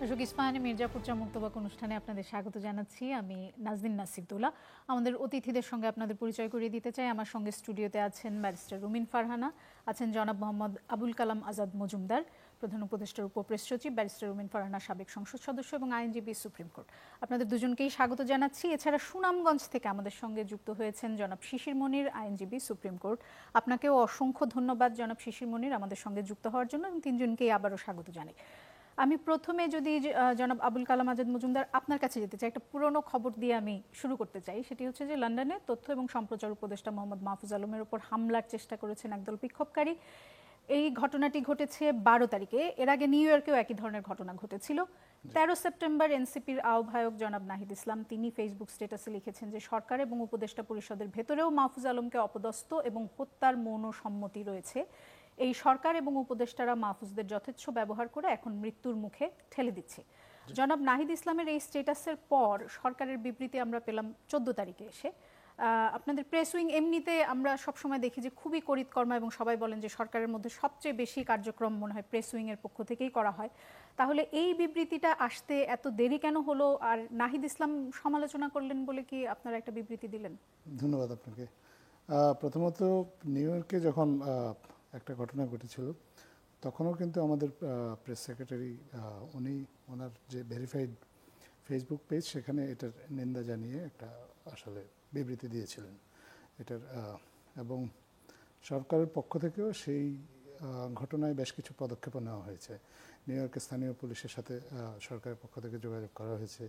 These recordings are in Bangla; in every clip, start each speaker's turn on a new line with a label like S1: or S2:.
S1: দর্শক, ইস্পাহানি মির্জাপুর চা মুক্তবাক অনুষ্ঠানে আপনাদের স্বাগত জানাচ্ছি। আমি নাজনীন নাসিরদৌলা। আমাদের অতিথিদের সঙ্গে আপনাদের পরিচয় করিয়ে দিতে চাই। আমার সঙ্গে স্টুডিওতে আছেন ব্যারিস্টার রুমিন ফারহানা, আছেন জনাব মোহাম্মদ আবুল কালাম আজাদ মজুমদার, প্রধান উপদেষ্টার উপপ্রেস সচিব, ব্যারিস্টার রুমিন ফারহানা সাবেক সংসদ সদস্য এবং আইনজীবী সুপ্রিম কোর্ট। আপনাদের দুজনকেই স্বাগত জানাচ্ছি। এছাড়া সুনামগঞ্জ থেকে আমাদের সঙ্গে যুক্ত হয়েছেন জনাব শিশির মনির, আইনজীবী, সুপ্রিম কোর্ট। আপনাকেও অসংখ্য ধন্যবাদ জনাব শিশির মনির আমাদের সঙ্গে যুক্ত হওয়ার জন্য, এবং তিনজনকেই আবারও স্বাগত জানাই। আমি প্রথমে যদি জনাব আবুল কালাম আজাদ মজুমদার আপনার কাছে যেতে চাই, একটা পুরনো খবর দিয়ে আমি শুরু করতে চাই। সেটি হচ্ছে যে লন্ডনে তথ্য এবং সম্প্রচার উপদেষ্টা মোহাম্মদ মাহফুজ আলমের উপর হামলার চেষ্টা করেছেন একদল বিক্ষোভকারী। এই ঘটনাটি ঘটেছে 12 তারিখে। এর আগে নিউ ইয়র্কেও একই ধরনের ঘটনা ঘটেছিল। 13 সেপ্টেম্বর এনসিপির আহ্বায়ক জনাব নাহিদ ইসলাম তিনি ফেসবুক স্ট্যাটাসে লিখেছেন যে সরকার এবং উপদেষ্টা পরিষদের ভেতরেও মাহফুজ আলমকে অপদস্থ এবং হত্যার মৌন সম্মতি রয়েছে। এই সরকার এবং উপদেষ্টারা মাহফুজদের যথেচ্ছ ব্যবহার করে এখন মৃত্যুর মুখে ঠেলে দিচ্ছে। জনাব নাহিদ ইসলামের এই স্ট্যাটাসের পর সরকারের বিবৃতি আমরা পেলাম 14 তারিখে এসে। আপনাদের প্রেস উইং এমনিতে আমরা সবসময় দেখি যে খুবই করিতকর্মা, এবং সবাই বলেন যে সরকারের মধ্যে সবচেয়ে বেশি কার্যক্রম মনে হয় প্রেস উইংয়ের পক্ষ থেকেই করা হয়। তাহলে এই বিবৃতিটা আসতে এত দেরি কেন হলো? আর নাহিদ ইসলাম সমালোচনা করলেন বলে কি আপনারা একটা বিবৃতি দিলেন?
S2: ধন্যবাদ আপনাকে। প্রথমত নিউ ইয়র্কে যখন একটা ঘটনা ঘটেছিল তখনও কিন্তু আমাদের প্রেস সেক্রেটারি উনি ওনার যে ভেরিফাইড ফেসবুক পেজ সেখানে এটার নিন্দা জানিয়ে একটা আসলে বিবৃতি দিয়েছিলেন এটার, এবং সরকারের পক্ষ থেকেও সেই ঘটনায় বেশ কিছু পদক্ষেপ নেওয়া হয়েছে। নিউ ইয়র্কের স্থানীয় পুলিশের সাথে সরকারের পক্ষ থেকে যোগাযোগ করা হয়েছে।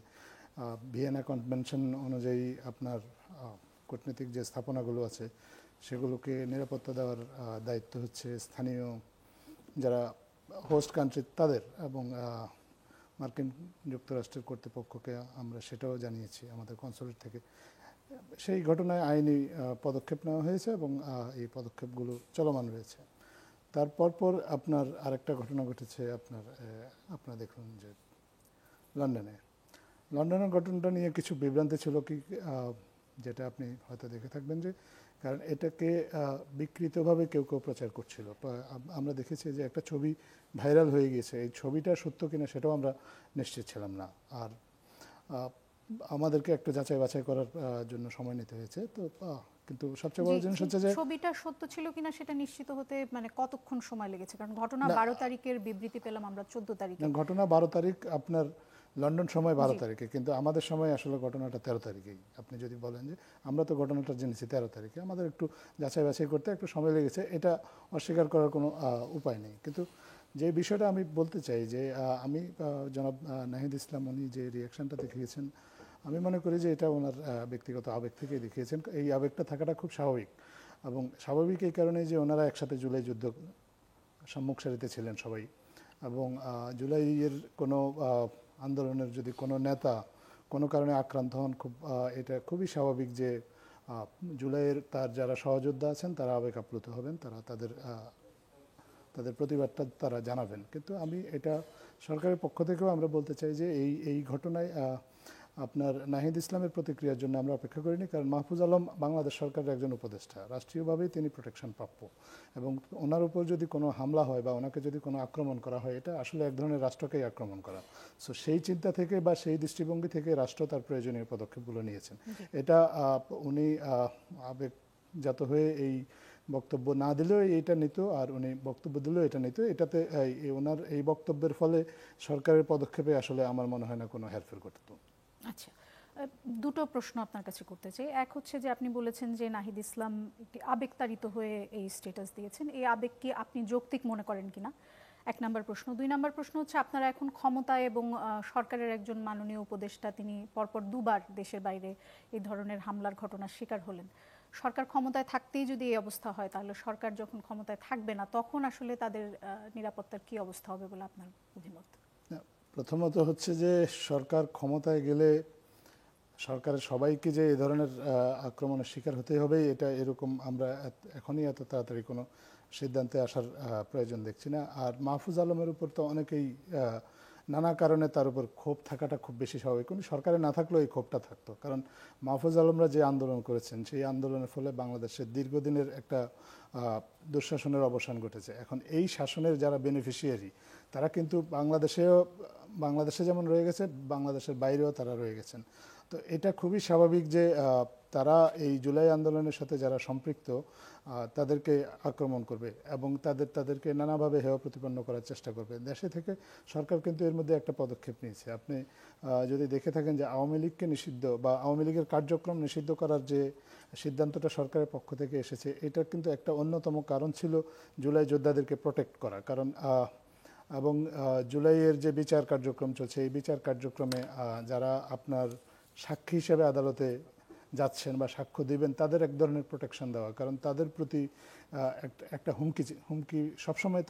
S2: ভিয়েনা কনভেনশন অনুযায়ী আপনার কূটনৈতিক যে স্থাপনাগুলো আছে সেগুলোকে নিরাপত্তা দেওয়ার দায়িত্ব হচ্ছে স্থানীয় যারা হোস্ট কান্ট্রি তাদের, এবং মার্কিন যুক্তরাষ্ট্রের কর্তৃপক্ষকে আমরা সেটাও জানিয়েছি আমাদের কনসুলেট থেকে। সেই ঘটনায় আইনি পদক্ষেপ নেওয়া হয়েছে এবং এই পদক্ষেপগুলো চলমান রয়েছে। তারপর আপনার আরেকটা ঘটনা ঘটেছে আপনার দেখুন যে লন্ডনের ঘটনাটা নিয়ে কিছু বিভ্রান্তি ছিল কি, যেটা আপনি হয়তো দেখে থাকবেন যে, কারণ এটাকে বিকৃতভাবে কেউ প্রচার করছিল। আমরা দেখেছি যে একটা ছবি ভাইরাল হয়ে গিয়েছে, এই ছবিটা সত্য কিনা সেটাও আমরা নিশ্চিত ছিলাম না, আর আমাদেরকে একটু যাচাই বাছাই করার জন্য সময় নিতে হয়েছে। তো কিন্তু সবচেয়ে বড় জিনিস হচ্ছে যে
S1: ছবিটা সত্য ছিল কিনা সেটা নিশ্চিত হতে মানে কতক্ষণ সময় লেগেছে? কারণ ঘটনা 12 তারিখের বিবৃতি পেলাম আমরা 14 তারিখে।
S2: ঘটনা 12 তারিখ আপনার লন্ডন সময় 12 তারিখে, কিন্তু আমাদের সময় আসলে ঘটনাটা 13 তারিখেই। আপনি যদি বলেন যে আমরা তো ঘটনাটা জেনেছি 13 তারিখে, আমাদের একটু যাচাই বাছাই করতে একটু সময় লেগেছে, এটা অস্বীকার করার কোনো উপায় নেই। কিন্তু যে বিষয়টা আমি বলতে চাই যে আমি জনাব নাহিদ ইসলাম উনি যে রিয়াকশানটা দেখিয়েছেন, আমি মনে করি যে এটা ওনার ব্যক্তিগত আবেগ থেকেই দেখিয়েছেন। এই আবেগটা থাকাটা খুব স্বাভাবিক, এবং স্বাভাবিক এই কারণে যে ওনারা একসাথে জুলাই যুদ্ধ সম্মুখ সারিতে ছিলেন সবাই, এবং জুলাইয়ের কোনো আন্দোলনের যদি কোনো নেতা কোনো কারণে আক্রান্ত হন, এটা খুবই স্বাভাবিক যে জুলাইয়ের তার যারা সহযোদ্ধা আছেন তারা আবেগ আপ্লুত হবেন, তারা তাদের প্রতিবাদটা তারা জানাবেন। কিন্তু আমি এটা সরকারের পক্ষ থেকেও আমরা বলতে চাই যে এই ঘটনায় আপনার নাহিদ ইসলামের প্রতিক্রিয়ার জন্য আমরা অপেক্ষা করিনি, কারণ মাহফুজ আলম বাংলাদেশ সরকারের একজন উপদেষ্টা, রাষ্ট্রীয়ভাবেই তিনি প্রোটেকশন প্রাপ্য, এবং ওনার উপর যদি কোনো হামলা হয় বা ওনাকে যদি কোনো আক্রমণ করা হয় এটা আসলে এক ধরনের রাষ্ট্রকেই আক্রমণ করা। সো সেই চিন্তা থেকে বা সেই দৃষ্টিভঙ্গি থেকে রাষ্ট্র তার প্রয়োজনীয় পদক্ষেপগুলো নিয়েছেন। এটা উনি আবেগজাত হয়ে এই বক্তব্য না দিলেও এটা নিত, আর উনি বক্তব্য দিলেও এটা নিত। এটাতে ওনার এই বক্তব্যের ফলে সরকারের পদক্ষেপে আসলে আমার মনে হয় না কোনো হেরফের করত।
S1: আচ্ছা, দুটো প্রশ্ন আপনার কাছে করতে চাই। এক হচ্ছে যে আপনি বলেছেন যে নাহিদ ইসলাম একটি আবেগতাড়িত হয়ে এই স্ট্যাটাস দিয়েছেন, এই আবেগ কি আপনি যৌক্তিক মনে করেন কিনা? 1 নম্বর প্রশ্ন। 2 নম্বর প্রশ্ন হচ্ছে আপনারা এখন ক্ষমতায় এবং সরকারের একজন মাননীয় উপদেষ্টা তিনি পরপর দুবার দেশের বাইরে এই ধরনের হামলার ঘটনার শিকার হলেন। সরকার ক্ষমতায় থাকতেই যদি এই অবস্থা হয়, তাহলে সরকার যখন ক্ষমতায় থাকবে না তখন আসলে তাদের নিরাপত্তার কি অবস্থা হবে বলে আপনার অভিমত?
S2: প্রথমত হচ্ছে যে সরকার ক্ষমতায় গেলে সরকারের সবাইকে যে এই ধরনের আক্রমণের শিকার হতে হবে এটা এরকম আমরা এখনই এত তাড়াতাড়ি কোনো সিদ্ধান্তে আসার প্রয়োজন দেখছি না। আর মাহফুজ আলমের উপর তো অনেকেই নানা কারণে তার উপর ক্ষোভ থাকাটা খুব বেশি স্বাভাবিক। উনি সরকারে না থাকলেও এই ক্ষোভটা থাকতো, কারণ মাহফুজ আলমরা যে আন্দোলন করেছেন সেই আন্দোলনের ফলে বাংলাদেশের দীর্ঘদিনের একটা দুঃশাসনের অবসান ঘটেছে। এখন এই শাসনের যারা বেনিফিশিয়ারি তারা কিন্তু বাংলাদেশে যেমন রয়ে গেছে, বাংলাদেশের বাইরেও তারা রয়ে গেছেন। তো এটা খুবই স্বাভাবিক যে তারা এই জুলাই আন্দোলনের সাথে যারা সম্পৃক্ত তাদেরকে আক্রমণ করবে এবং তাদেরকে নানাভাবে হেয় প্রতিপন্ন করার চেষ্টা করবে। দেশে থেকে সরকার কিন্তু এর মধ্যে একটা পদক্ষেপ নিয়েছে। আপনি যদি দেখে থাকেন যে আওয়ামী লীগকে নিষিদ্ধ বা আওয়ামী লীগের কার্যক্রম নিষিদ্ধ করার যে সিদ্ধান্তটা সরকারের পক্ষ থেকে এসেছে, এটার কিন্তু একটা অন্যতম কারণ ছিল জুলাই যোদ্ধাদেরকে প্রোটেক্ট করা। কারণ এবং জুলাইয়ের যে বিচার কার্যক্রম চলছে এই বিচার কার্যক্রমে যারা আপনার সাক্ষী হিসেবে আদালতে যাচ্ছেন বা সাক্ষ্য দিবেন তাদের এক ধরনের প্রোটেকশন দেওয়া, কারণ তাদের প্রতি একটা হুমকি সবসময়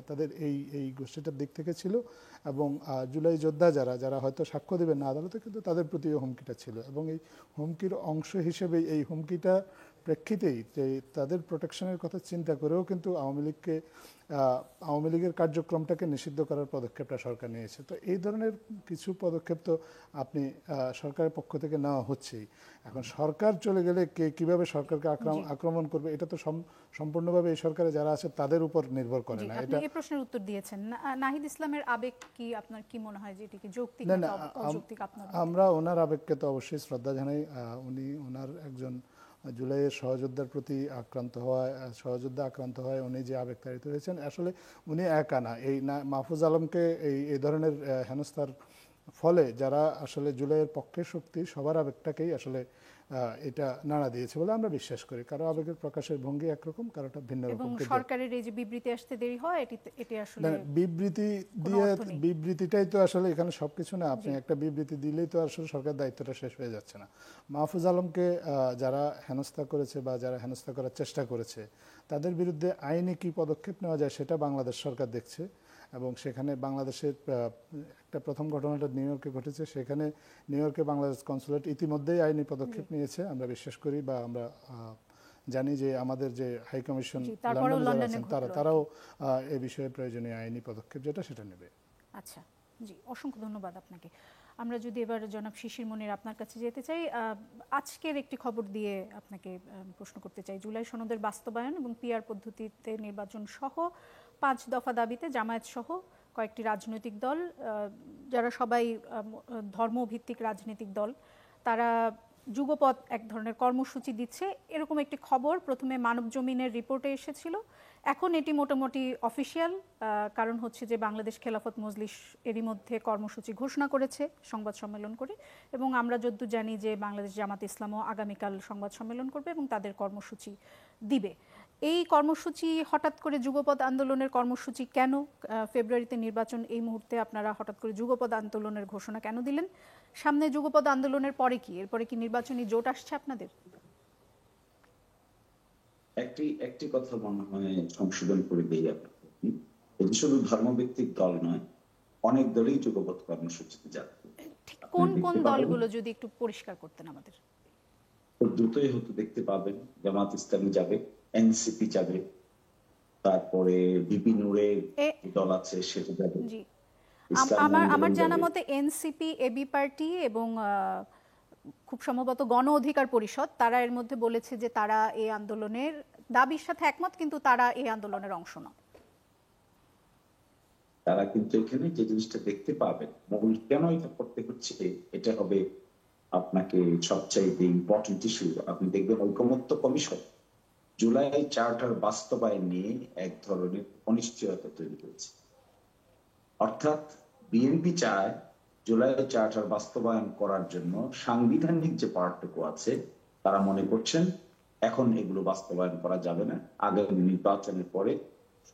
S2: তাদের এই গোষ্ঠীটার দিক থেকে ছিল। এবং জুলাই যোদ্ধা যারা হয়তো সাক্ষ্য দিবেন না আদালতে, কিন্তু তাদের প্রতিও হুমকিটা ছিল। এবং এই হুমকির অংশ হিসেবে এই হুমকিটা প্রেক্ষিতেই যে তাদের প্রোটেকশনের কথা চিন্তা করেও কিন্তু আওয়ামী লীগের কার্যক্রমটাকে নিষিদ্ধ করার পদক্ষেপটা সরকার নিয়েছে। তো এই ধরনের কিছু পদক্ষেপ তো আপনি সরকারের পক্ষ থেকে নেওয়া হচ্ছেই। এখন সরকার চলে গেলে কে কিভাবে সরকারকে আক্রমণ করবে এটা তো সম্পূর্ণভাবে এই সরকারে যারা আছে তাদের উপর নির্ভর করে না।
S1: এটা এই প্রশ্নের উত্তর দিয়েছেন। নাহিদ ইসলামের আবেগ কি আপনার কি মনে হয় যে এটা কি যৌক্তিক না অযৌক্তিক? আপনার
S2: আমরা ওনার আবেগকে তো অবশ্যই শ্রদ্ধা জানাই। ওনার একজন জুলাইয়ের সহযোদ্ধা আক্রান্ত হয় উনি যে আবেগতাড়িত হয়েছেন, আসলে উনি একা না। মাহফুজ আলমকে এই ধরনের হেনস্থার ফলে যারা আসলে জুলাইয়ের পক্ষের শক্তি সবার আবেগটাকেই আসলে এটা নাড়া দিয়েছে বলে আমরা বিশ্বাস করি। কারো আবেগের প্রকাশের ভঙ্গি একরকম, কারোটা ভিন্ন রকম।
S1: এবং সরকারের এই যে বিবৃতি আসতে দেরি হয় এটি আসলে
S2: বিবৃতিটাই তো আসলে এখানে সবকিছু না। আপনি একটা বিবৃতি দিলেই তো আসলে সরকার দায়িত্বটা শেষ হয়ে যাচ্ছে না। মাহফুজ আলমকে যারা হেনস্থা করেছে বা যারা হেনস্থা করার চেষ্টা করেছে তাদের বিরুদ্ধে আইনি কি পদক্ষেপ নেওয়া যায় সেটা বাংলাদেশ সরকার দেখছে। এবং সেখানে বাংলাদেশের একটা প্রথম ঘটনাটা নিউ ইয়র্কে ঘটেছে, সেখানে নিউ ইয়র্কে বাংলাদেশ কনসুলেট ইতিমধ্যেই আইনি পদক্ষেপ নিয়েছে। আমরা বিশ্বাস করি বা আমরা জানি যে আমাদের যে হাই কমিশন লন্ডনে আছেন তারাও এ বিষয়ে প্রয়োজনীয় আইনি পদক্ষেপ যেটা সেটা নেবে।
S1: আচ্ছা, জি, অসংখ্য ধন্যবাদ আপনাকে। আমরা যদি এবার জনাব শিশির মনির আপনার কাছে যেতে চাই, আজকের একটি খবর দিয়ে আপনাকে প্রশ্ন করতে চাই। জুলাই সনদের বাস্তবায়ন এবং পিআর পদ্ধতিতে নির্বাচন সহ 5 দফা দাবিতে জামায়াত সহ কয়েকটি রাজনৈতিক দল, যারা সবাই ধর্মভিত্তিক রাজনৈতিক দল, তারা যুগপৎ এক ধরনের কর্মসূচি দিচ্ছে এরকম একটি খবর প্রথমে মানব জমিনের রিপোর্টে এসেছিল। এখন এটি মোটামুটি অফিসিয়াল, কারণ হচ্ছে যে বাংলাদেশ খেলাফত মজলিস এরই মধ্যে কর্মসূচি ঘোষণা করেছে সংবাদ সম্মেলন করে, এবং আমরা যদ্দূর জানি যে বাংলাদেশ জামাত ইসলামও আগামীকাল সংবাদ সম্মেলন করবে এবং তাদের কর্মসূচি দিবে। এই কর্মসূচি হঠাৎ করে যুগপৎ আন্দোলনের কর্মসূচি কেন? ফেব্রুয়ারিতে নির্বাচন, এই মুহূর্তে আপনারা হঠাৎ করে যুগপৎ আন্দোলনের ঘোষণা কেন দিলেন? সামনে যুগপৎ আন্দোলনের পরে কি, এরপরে কি নির্বাচনী জোট আসছে আপনাদের?
S3: একটি কথা মনে হয় সংশোধন করে দিই আপনাকে, এটি শুধু ধর্মভিত্তিক দল নয়, অনেক দলই যুগপৎ কর্মসূচিতে যাচ্ছে।
S1: ঠিক কোন কোন দলগুলো যদি একটু পরিষ্কার করতেন আমাদের।
S3: খুব দ্রুতই হয়তো দেখতে পাবেন জামাত ইসলামী যাবে, এনসিপি যাবে, তারপরে বিপি নূরের দল আছে সেটা যাবে।
S1: জি, আমার জানা মতে এনসিপি, এবি পার্টি এবং খুব সম্ভবত গণ অধিকার পরিষদ, তারা এর মধ্যে বলেছে যে তারা এই আন্দোলনের দাবির সাথে একমত, কিন্তু তারা এই আন্দোলনের অংশ নয়।
S3: তারা কিন্তু এখানে যে জিনিসটা দেখতে পাবেন, মূল কেন এটা করতে হচ্ছে, এটা হবে আপনাকে সবচাইতে ইম্পর্টেন্ট ইস্যু। আপনি দেখবেন ঐকমত্য কমিশন জুলাই চার্টার বাস্তবায়ন নিয়ে এক ধরনের অনিশ্চয়তা তৈরি করেছে। অর্থাৎ বিএনপি চায় জুলাই চার্টার বাস্তবায়ন করার জন্য সাংবিধানিক যে পার্টটুকু আছে তারা মনে করছেন এখন এগুলো বাস্তবায়ন করা যাবে না, আগামী নির্বাচনের পরে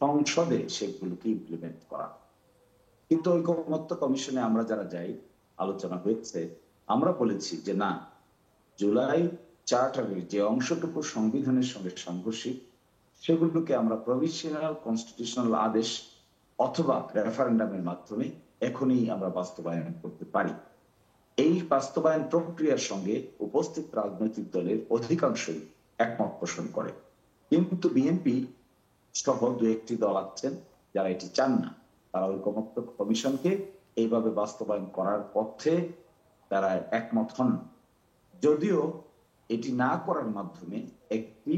S3: সংসদে সেগুলোকে ইমপ্লিমেন্ট করা। কিন্তু ঐকমত্য কমিশনে আমরা যারা যাই, আলোচনা হয়েছে, আমরা বলেছি যে না, জুলাই চার্টারের যে অংশটুকু সংবিধানের সঙ্গে সাংঘর্ষিক সেগুলোকে আমরা প্রভিশনাল কনস্টিটিউশনাল আদেশ অথবা রেফারেন্ডামের মাধ্যমে এখনই আমরা বাস্তবায়ন করতে পারি। এই বাস্তবায়ন প্রক্রিয়ার সঙ্গে উপস্থিত রাজনৈতিক দলের অধিকাংশই একমত পোষণ করে, কিন্তু বিএনপি সহ দু একটি দল আছেন যারা এটি চান না। তারা ঐকমত্য কমিশনকে এইভাবে বাস্তবায়ন করার পথে তারা একমত হন। যদিও এটি না করার মাধ্যমে একটি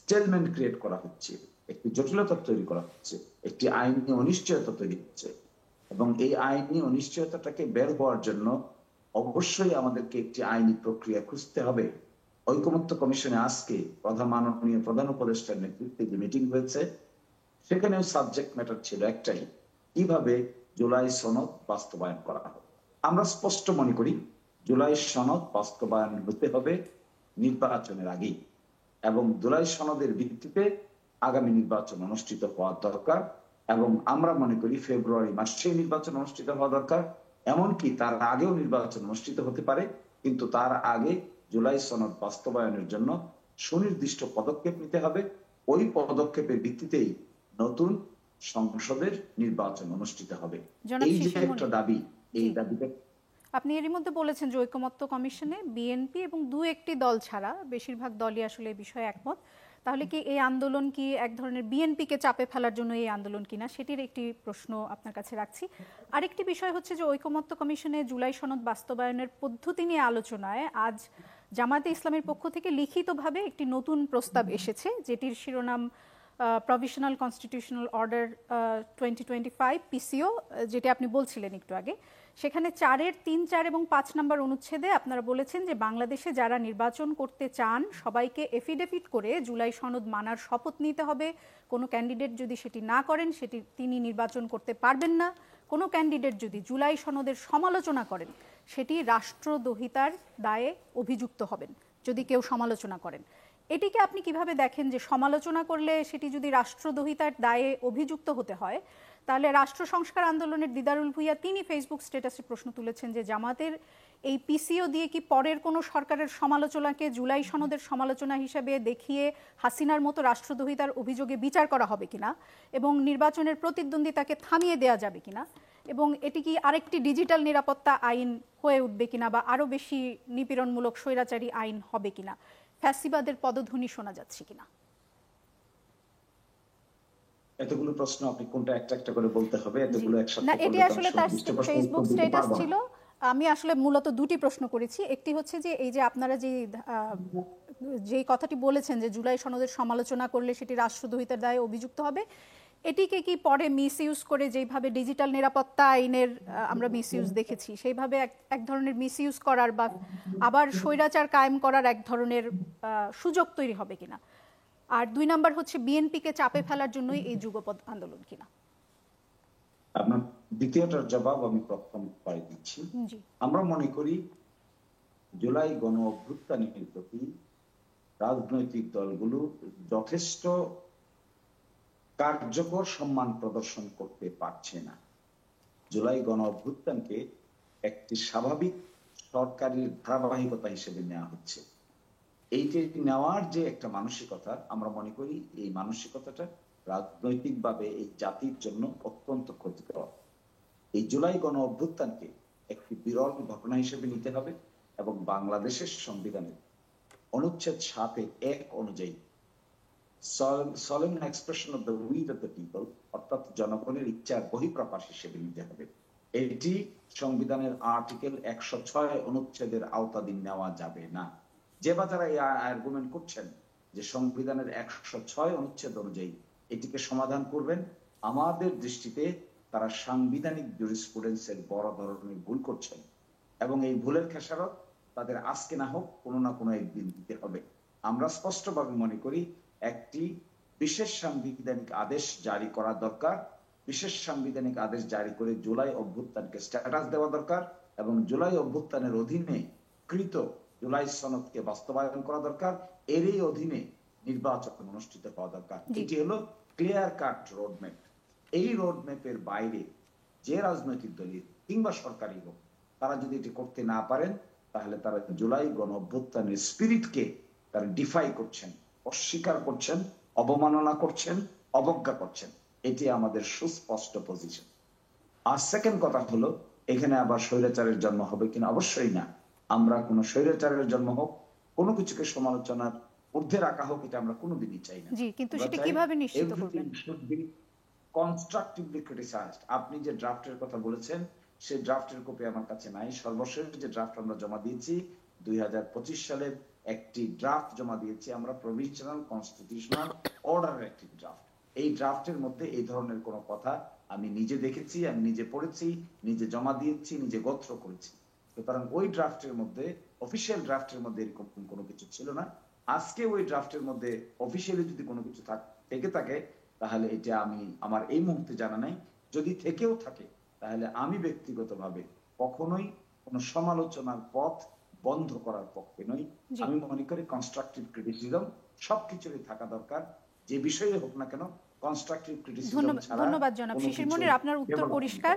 S3: স্টেলমেন্ট ক্রিয়েট করা হচ্ছে, একটি জটিলতা তৈরি করা হচ্ছে, একটি আইনি অনিশ্চয়তা তৈরি হচ্ছে, এবং এই আইনি অনিশ্চয়তাটাকে বের হওয়ার জন্য অবশ্যই আমাদেরকে একটি আইনি প্রক্রিয়া খুঁজতে হবে। ঐকমত্য কমিশনে আজকে মাননীয় প্রধান উপদেষ্টার নেতৃত্বে যে মিটিং হয়েছে, সেখানেও সাবজেক্ট ম্যাটার ছিল একটাই, কিভাবে জুলাই সনদ বাস্তবায়ন করা হবে। আমরা স্পষ্ট মনে করি জুলাই সনদ বাস্তবায়ন হতে হবে নির্বাচনের আগেই, এবং জুলাই সনদের ভিত্তিতে আগামী নির্বাচন অনুষ্ঠিত হওয়া দরকার, এবং আমরা মনে করি ফেব্রুয়ারি মাসে নির্বাচন অনুষ্ঠিত হওয়া দরকার। এমনকি তার আগেও নির্বাচন অনুষ্ঠিত হতে পারে, কিন্তু তার আগে জুলাই সনদ বাস্তবায়নের জন্য সুনির্দিষ্ট পদক্ষেপ নিতে হবে। ওই পদক্ষেপের ভিত্তিতেই নতুন সংসদের নির্বাচন অনুষ্ঠিত হবে। এই যে একটা দাবি, এই দাবিতে
S1: আপনি এরই মধ্যে বলেছেন যে ঐকমত্য কমিশনে বিএনপি এবং দু একটি দল ছাড়া বেশিরভাগ দলই আসলে এই বিষয়ে একমত। তাহলে কি এই আন্দোলন কি এক ধরনের বিএনপিকে চাপে ফেলার জন্য এই আন্দোলন কিনা, সেটির একটি প্রশ্ন আপনার কাছে রাখছি। আরেকটি বিষয় হচ্ছে যে ঐকমত্য কমিশনে জুলাই সনদ বাস্তবায়নের পদ্ধতি নিয়ে আলোচনায় আজ জামায়াতে ইসলামের পক্ষ থেকে লিখিতভাবে একটি নতুন প্রস্তাব এসেছে, যেটির শিরোনাম প্রভিশনাল কনস্টিটিউশনাল অর্ডার 2025 পিসিও, যেটি আপনি বলছিলেন একটু আগে। সেখানে 4-এর 3, 4 এবং 5 নম্বর অনুচ্ছেদে আপনারা বলেছেন যে বাংলাদেশে যারা নির্বাচন করতে চান সবাইকে এফিডেভিট করে জুলাই সনদ মানার শপথ নিতে হবে। কোনো ক্যান্ডিডেট যদি সেটি না করেন তিনি নির্বাচন করতে পারবেন না। কোনো ক্যান্ডিডেট যদি জুলাই সনদের সমালোচনা করেন সেটি রাষ্ট্রদ্রোহিতার দায়ে অভিযুক্ত হবেন যদি কেউ সমালোচনা করেন। এটিকে আপনি কিভাবে দেখেন যে সমালোচনা করলে সেটি যদি রাষ্ট্রদ্রোহিতার দায়ে অভিযুক্ত হতে হয়, তাহলে রাষ্ট্র সংস্কার আন্দোলনের দিদারুল ভুইয়া তিনি ফেসবুক স্ট্যাটাসে প্রশ্ন তুলেছেন যে জামাতের এই পিসিও দিয়ে কি পরের কোনো সরকারের সমালোচনাকে জুলাই সনদের সমালোচনা হিসেবে দেখিয়ে হাসিনার মতো রাষ্ট্রদ্রোহিতার অভিযোগে বিচার করা হবে কিনা, এবং নির্বাচনের প্রতিদ্বন্দ্বিতাকে থামিয়ে দেওয়া যাবে কিনা, এবং এটি কি আরেকটি ডিজিটাল নিরাপত্তা আইন হয়ে উঠবে কিনা, বা আরও বেশি নিপীড়নমূলক স্বৈরাচারী আইন হবে কিনা, ফ্যাসিবাদের পদধ্বনি শোনা যাচ্ছে কিনা।
S3: এতগুলো প্রশ্ন আপনি কোনটা একটা একটা করে বলতে হবে, এতগুলো একসাথে
S1: না, এটি আসলে তার ফেসবুক স্ট্যাটাস ছিল। আমি আসলে মূলত দুটি প্রশ্ন করেছি। একটি হচ্ছে যে এই যে আপনারা যে কথাটি বলেছেন যে জুলাই সনদের সমালোচনা করলে সেটি রাষ্ট্রদ্রোহিতার দায়ে অভিযুক্ত হবে, এটিকে কি পরে মিসইউজ করে, যেভাবে ডিজিটাল নিরাপত্তা আইনের আমরা মিসইউজ দেখেছি, সেইভাবে এক ধরনের মিসইউজ করার বা আবার স্বৈরাচার কায়েম করার এক ধরনের সুযোগ তৈরি হবে কিনা, আর 2 নাম্বার হচ্ছে বিএনপিকে চাপে ফেলার জন্যই এই যুগপৎ আন্দোলন কিনা।
S3: আপনার দ্বিতীয়টার জবাব আমি প্রথম পাই দিচ্ছি। আমরা মনে করি জুলাই গণ অভ্যুত্থানের প্রতি রাজনৈতিক দলগুলো যথেষ্ট কার্যকর সম্মান প্রদর্শন করতে পারছে না। জুলাই গণ অভ্যুত্থানকে একটি স্বাভাবিক সরকারি ধারাবাহিকতা হিসেবে নেওয়া হচ্ছে। এইটি নেওয়ার যে একটা মানসিকতা, আমরা মনে করি এই মানসিকতাটা রাজনৈতিকভাবে এই জাতির জন্য অত্যন্ত ক্ষতিকর। এই জুলাই গণ অভ্যুত্থানকে একটি বিরল ঘটনা হিসেবে নিতে হবে, এবং বাংলাদেশের সংবিধানের অনুচ্ছেদ 7-1 অনুযায়ী solemn expression of the will of the people, অর্থাৎ জনগণের ইচ্ছার বহিঃপ্রকাশ হিসেবে নিতে হবে। এটি সংবিধানের আর্টিকেল 106 অনুচ্ছেদের আওতাধীন নেওয়া যাবে না। যে বাজারা এই আর্গুমেন্ট করছেন যে সংবিধানের 106 অনুচ্ছেদ অনুযায়ী এটিকে সমাধান করবেন, আমাদের দৃষ্টিতে তারা সাংবিধানিক জুরিসপ্রুডেন্সের বড় ধরনের ভুল করছেন, এবং এই ভুলের খেসারত তাদের আজকে না হোক কোনো না কোনো একদিন দিতে হবে। আমরা স্পষ্টভাবে মনে করি একটি বিশেষ সাংবিধানিক আদেশ জারি করা দরকার। বিশেষ সাংবিধানিক আদেশ জারি করে জুলাই অভ্যুত্থানকে স্ট্যাটাস দেওয়া দরকার, এবং জুলাই অভ্যুত্থানের অধীনে কৃত জুলাই সনদকে বাস্তবায়ন করা দরকার। এরই অধীনে নির্বাচন অনুষ্ঠিত হওয়া দরকার। এটি হলো ক্লিয়ার কাট রোডম্যাপ। এই রোডম্যাপের বাইরে যে রাজনৈতিক দলই কিংবা সরকারি হোক, তারা যদি এটি করতে না পারেন, তাহলে তারা জুলাই গণ অভ্যুত্থানের স্পিরিটকে তারা ডিফাই করছেন, অস্বীকার করছেন, অবমাননা করছেন, অবজ্ঞা করছেন। এটি আমাদের সুস্পষ্ট পজিশন। আর সেকেন্ড কথা হলো, এখানে আবার স্বৈরাচারের জন্ম হবে কিনা? অবশ্যই না। আমরা কোন স্বৈরাচারের জন্ম হোক, কোনো কিছুকে সমালোচনার ঊর্ধ্বে রাখা হোক, এটা আমরা কোনোদিনই চাই না।
S1: জি, কিন্তু সেটা কিভাবে নিশ্চিত করবেন?
S3: Constructively criticised. আপনি যে ড্রাফটের কথা বলেছেন সেই ড্রাফটের কপি আমার কাছে নাই। সর্বশেষ যে ড্রাফট আমরা জমা দিয়েছি 2025 সালের একটি ড্রাফট জমা দিয়েছি আমরা, প্রভিশনাল কনস্টিটিউশনাল অর্ডারের একটি ড্রাফট। এই ড্রাফটের মধ্যে এই ধরনের কোনো কথা আমি নিজে দেখেছি, আমি নিজে পড়েছি, নিজে জমা দিয়েছি, নিজে গোত্র করেছি। সুতরাং ওই ড্রাফটের মধ্যে, অফিসিয়াল ড্রাফটের মধ্যে এরকম কোনো কিছু ছিল না। আজকে ওই ড্রাফটের মধ্যে অফিসিয়ালি যদি কোনো কিছু থেকে থাকে তাহলে এটা আমি আমার এই মুহূর্তে জানা নাই। যদি থেকেও থাকে তাহলে আমি ব্যক্তিগতভাবে কখনোই কোনো সমালোচনার পথ বন্ধ করার পক্ষে নই। আমি মনে করি কনস্ট্রাকটিভ ক্রিটিসিজম সবকিছুরই থাকা দরকার, যে বিষয়ে হোক না কেন। কনস্ট্রাকটিভ ক্রিটিসিজম ছাড়া
S1: ধন্যবাদ জনাব শিশির মনির, আপনার উত্তর পরিষ্কার।